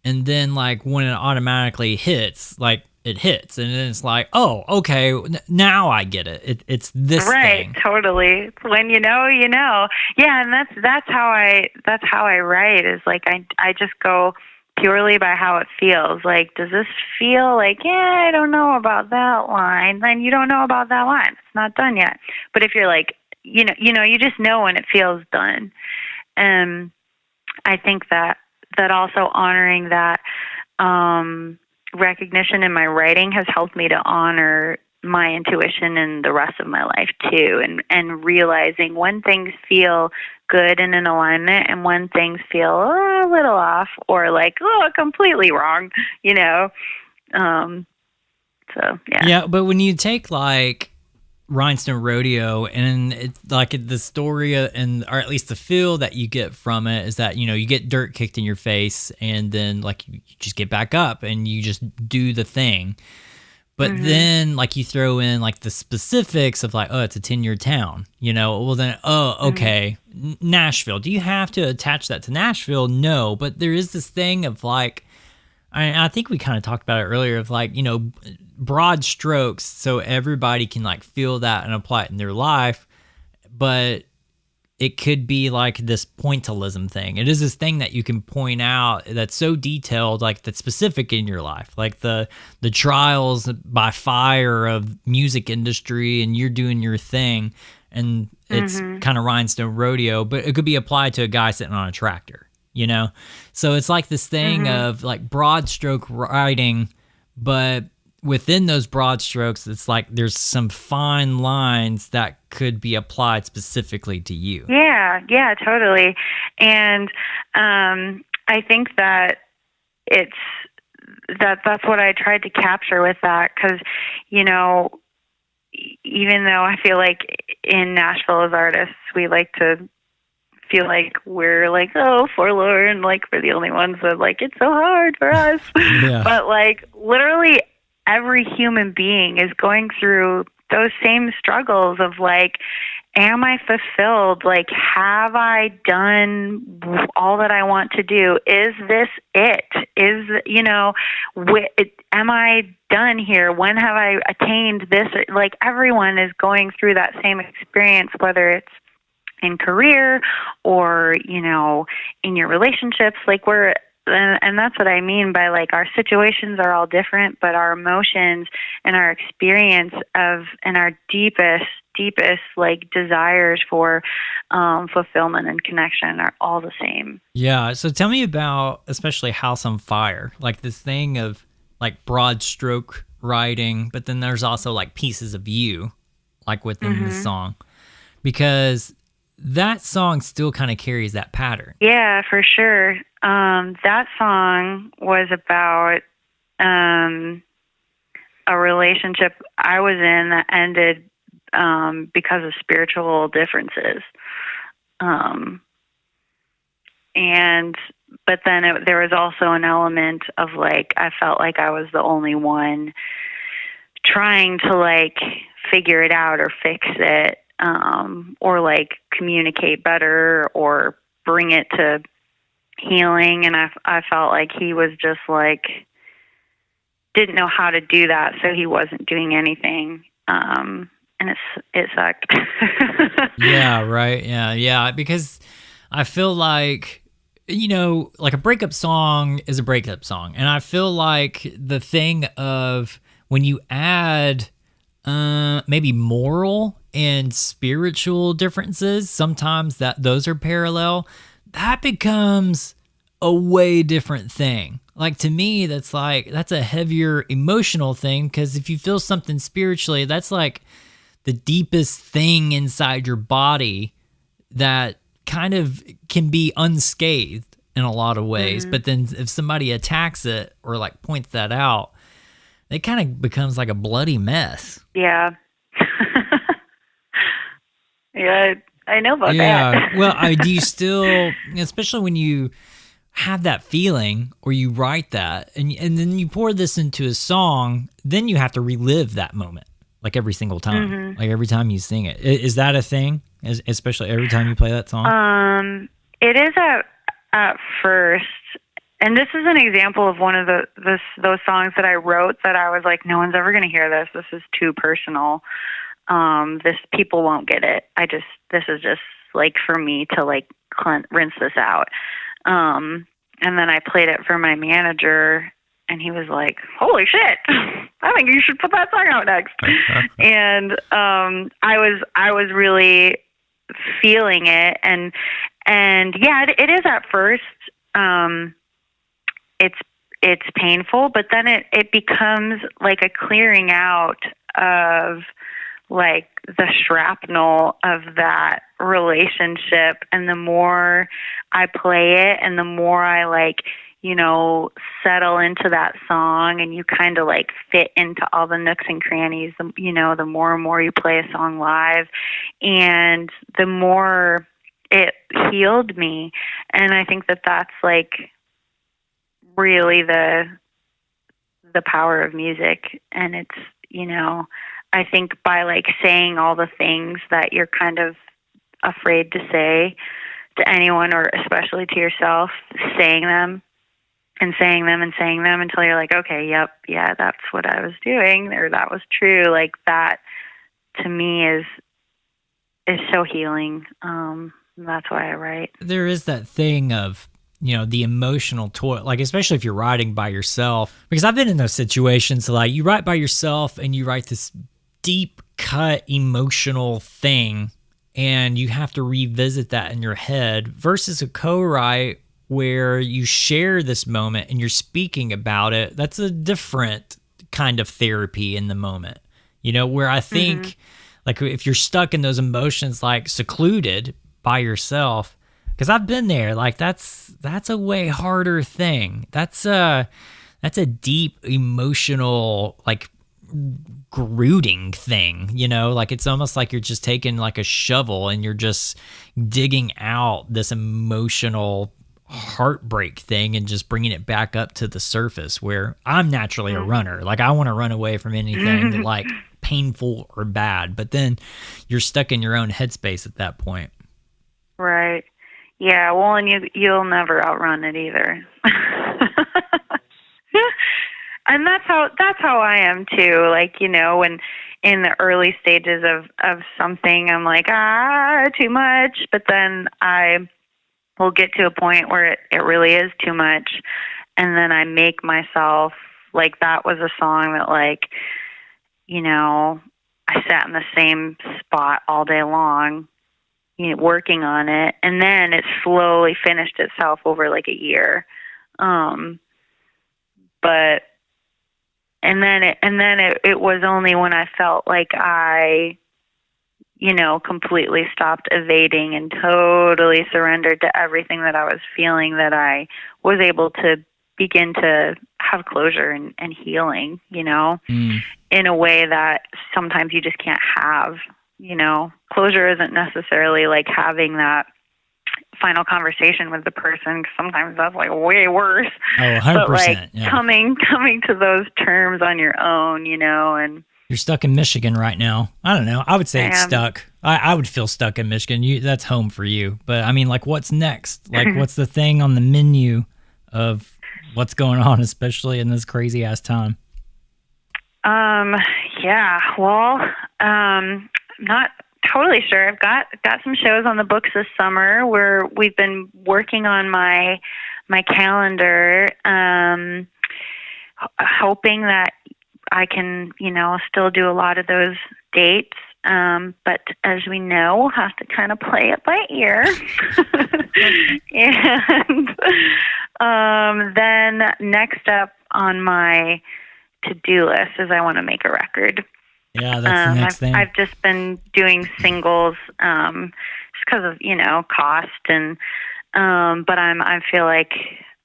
And then like when it automatically hits, like it hits, and then it's like, oh, okay, now I get it. It's this
right,
thing.
Totally. It's when you know. Yeah, and that's how I write. Is like I just go purely by how it feels. Like, does this feel like, I don't know about that line? Then you don't know about that line. It's not done yet. But if you're like, you just know when it feels done. I think that also honoring that recognition in my writing has helped me to honor my intuition in the rest of my life too, and realizing when things feel good and in alignment, and when things feel a little off or like completely wrong, So yeah,
but when you take like Rhinestone Rodeo, and it's like the story or at least the feel that you get from it is that, you get dirt kicked in your face, and then like you just get back up and you just do the thing. But then like you throw in like the specifics of like, oh, it's a 10-year town, well then, oh, okay, Nashville. Do you have to attach that to Nashville? No, but there is this thing of like, I think we kind of talked about it earlier of like, broad strokes so everybody can like feel that and apply it in their life. But it could be like this pointillism thing. It is this thing that you can point out that's so detailed, like that's specific in your life, like the trials by fire of music industry, and you're doing your thing, and it's kind of Rhinestone Rodeo, but it could be applied to a guy sitting on a tractor. So it's like this thing of like broad stroke writing, but within those broad strokes, it's like there's some fine lines that could be applied specifically to you.
Yeah, totally. And I think that that's what I tried to capture with that, because, you know, even though I feel like in Nashville as artists, we like to feel like we're like, oh, forlorn, like we're the only ones that like it's so hard for us.
Yeah.
But like literally every human being is going through those same struggles of like, am I fulfilled? Like, have I done all that I want to do? Is this it? Is, you know, am I done here? When have I attained this? Like, everyone is going through that same experience, whether it's in career or, you know, in your relationships. Like, and that's what I mean by like our situations are all different, but our emotions and our experience of and our deepest like desires for fulfillment and connection are all the same.
Yeah. So tell me about especially House on Fire, like this thing of like broad stroke writing, but then there's also like pieces of you, like within the song, because that song still kind of carries that pattern.
Yeah, for sure. That song was about a relationship I was in that ended because of spiritual differences. But then there was also an element of like, I felt like I was the only one trying to like figure it out or fix it, or like communicate better or bring it to healing. And I felt like he was just like, didn't know how to do that. So he wasn't doing anything. And it sucked.
Yeah, right. Yeah. Because I feel like, you know, like a breakup song is a breakup song. And I feel like the thing of when you add maybe moral and spiritual differences, sometimes those are parallel, that becomes a way different thing. Like, to me, that's a heavier emotional thing, because if you feel something spiritually, that's like the deepest thing inside your body that kind of can be unscathed in a lot of ways. But then if somebody attacks it or like points that out, it kind of becomes like a bloody mess.
Yeah. Yeah, I know about that.
Yeah. Well, do you still, especially when you have that feeling or you write that and then you pour this into a song, then you have to relive that moment like every single time, like every time you sing it. Is that a thing, especially every time you play that song?
It is at first. And this is an example of one of those songs that I wrote that I was like, no one's ever going to hear this. This is too personal. People won't get it. This is just like for me to like rinse this out. And then I played it for my manager and he was like, holy shit, I think you should put that song out next. And, I was really feeling it. And yeah, it is at first, it's painful, but then it becomes like a clearing out of like the shrapnel of that relationship. And the more I play it and the more I like, you know, settle into that song and you kind of like fit into all the nooks and crannies, you know, the more and more you play a song live and the more it healed me. And I think that that's like really the power of music. And it's, you know, I think by like saying all the things that you're kind of afraid to say to anyone or especially to yourself, saying them and saying them and saying them until you're like, okay, yep, yeah, that's what I was doing or that was true. Like that to me is so healing. That's why I write.
There is that thing of, you know, the emotional toil, like especially if you're writing by yourself, because I've been in those situations, like you write by yourself and you write this deep cut emotional thing and you have to revisit that in your head versus a co-write where you share this moment and you're speaking about it. That's a different kind of therapy in the moment, you know, where I think like if you're stuck in those emotions, like secluded by yourself, because I've been there, like that's a way harder thing. That's a deep emotional, like rooting thing, you know, like it's almost like you're just taking like a shovel and you're just digging out this emotional heartbreak thing and just bringing it back up to the surface, where I'm naturally a runner. Like I want to run away from anything like painful or bad, but then you're stuck in your own headspace at that point.
Right. Yeah. Well, and you'll never outrun it either. And that's how I am too. Like, you know, when in the early stages of something, I'm like, too much. But then I will get to a point where it really is too much. And then I make myself, like, that was a song that, like, you know, I sat in the same spot all day long, you know, working on it. And then it slowly finished itself over like a year. But And then it was only when I felt like I, you know, completely stopped evading and totally surrendered to everything that I was feeling that I was able to begin to have closure and healing, you know, in a way that sometimes you just can't have, you know. Closure isn't necessarily like having that final conversation with the person, 'cause sometimes that's like way worse.
Oh, 100%.
But like
yeah.
coming to those terms on your own, you know. And
You're stuck in Michigan right now. I don't know. I would say it's stuck. I would feel stuck in Michigan. That's home for you. But I mean, like, what's next? Like, what's the thing on the menu of what's going on, especially in this crazy ass time?
Yeah. Well, not totally sure. I've got some shows on the books this summer where we've been working on my calendar, hoping that I can, you know, still do a lot of those dates. But as we know, we'll have to kind of play it by ear. And then next up on my to-do list is I want to make a record.
Yeah, that's the next thing.
I've just been doing singles just because of, you know, cost, and but I feel like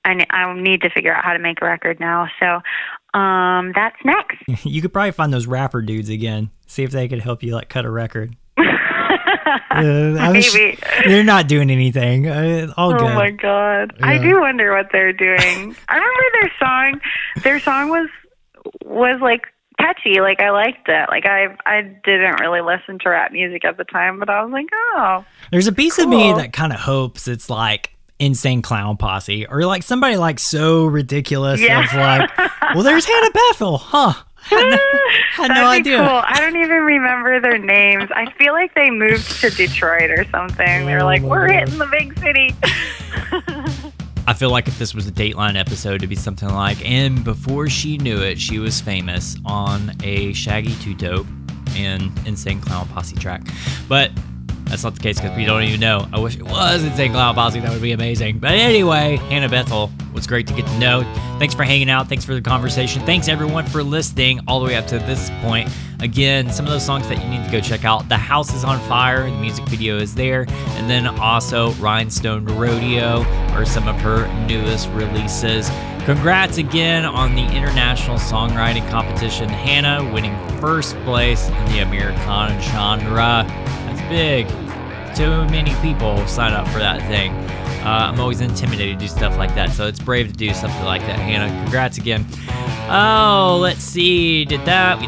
I need to figure out how to make a record now. So that's next.
You could probably find those rapper dudes again. See if they could help you like cut a record.
Maybe.
They're not doing anything. All good.
Oh my God. Yeah. I do wonder what they're doing. I remember their song was like catchy. Like I liked it. Like I didn't really listen to rap music at the time, but I was like, oh.
There's a piece of me that kind of hopes it's like Insane Clown Posse or like somebody like so ridiculous of like, well, there's Hannah Bethel, huh? Had no idea.
Cool. I don't even remember their names. I feel like they moved to Detroit or something. They were like, we're hitting the big city.
I feel like if this was a Dateline episode, it'd be something like, and before she knew it, she was famous on a Shaggy Two Dope and Insane Clown Posse track. But that's not the case because we don't even know. I wish it was Insane Clown Posse. That would be amazing. But anyway, Hannah Bethel was great to get to know. Thanks for hanging out. Thanks for the conversation. Thanks, everyone, for listening all the way up to this point. Again, some of those songs that you need to go check out. The House is on Fire. The music video is there. And then also Rhinestone Rodeo are some of her newest releases. Congrats again on the International Songwriting Competition. Hannah winning first place in the Americana genre. That's big. Too many people sign up for that thing. I'm always intimidated to do stuff like that, so it's brave to do something like that, Hannah. Congrats again. Oh, let's see. We did that.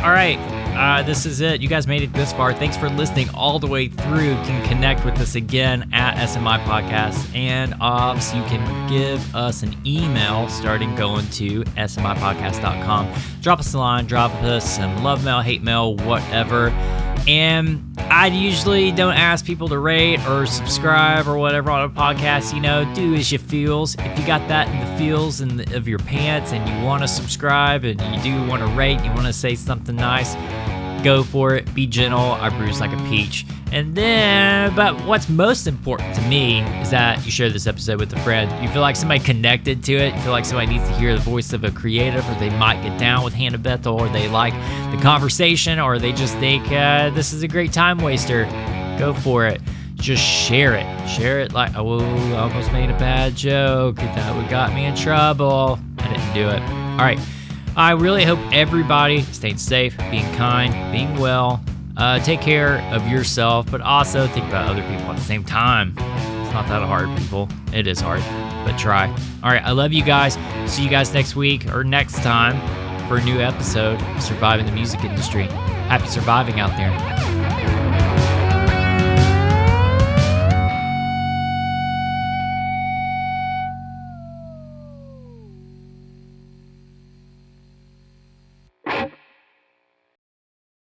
All right. This is it. You guys made it this far. Thanks for listening all the way through. You can connect with us again at SMI Podcast. And obviously, you can give us an email starting going to smipodcast.com. Drop us a line. Drop us some love mail, hate mail, whatever. And I usually don't ask people to rate or subscribe or whatever on a podcast. You know, do as you feels. If you got that in the feels of your pants and you want to subscribe and you do want to rate, you want to say something nice,
go for it. Be gentle. I bruise like a peach. And then, but what's most important to me is that you share this episode with a friend. You feel like somebody connected to it. You feel like somebody needs to hear the voice of a creative, or they might get down with Hannah Bethel, or they like the conversation, or they just think this is a great time waster. Go for it. Just share it. Share it like, oh, I almost made a bad joke. That would got me in trouble. I didn't do it. All right. I really hope everybody staying safe, being kind, being well. Take care of yourself, but also think about other people at the same time. It's not that hard, people. It is hard, but try. All right, I love you guys. See you guys next week or next time for a new episode of Surviving the Music Industry. Happy surviving out there.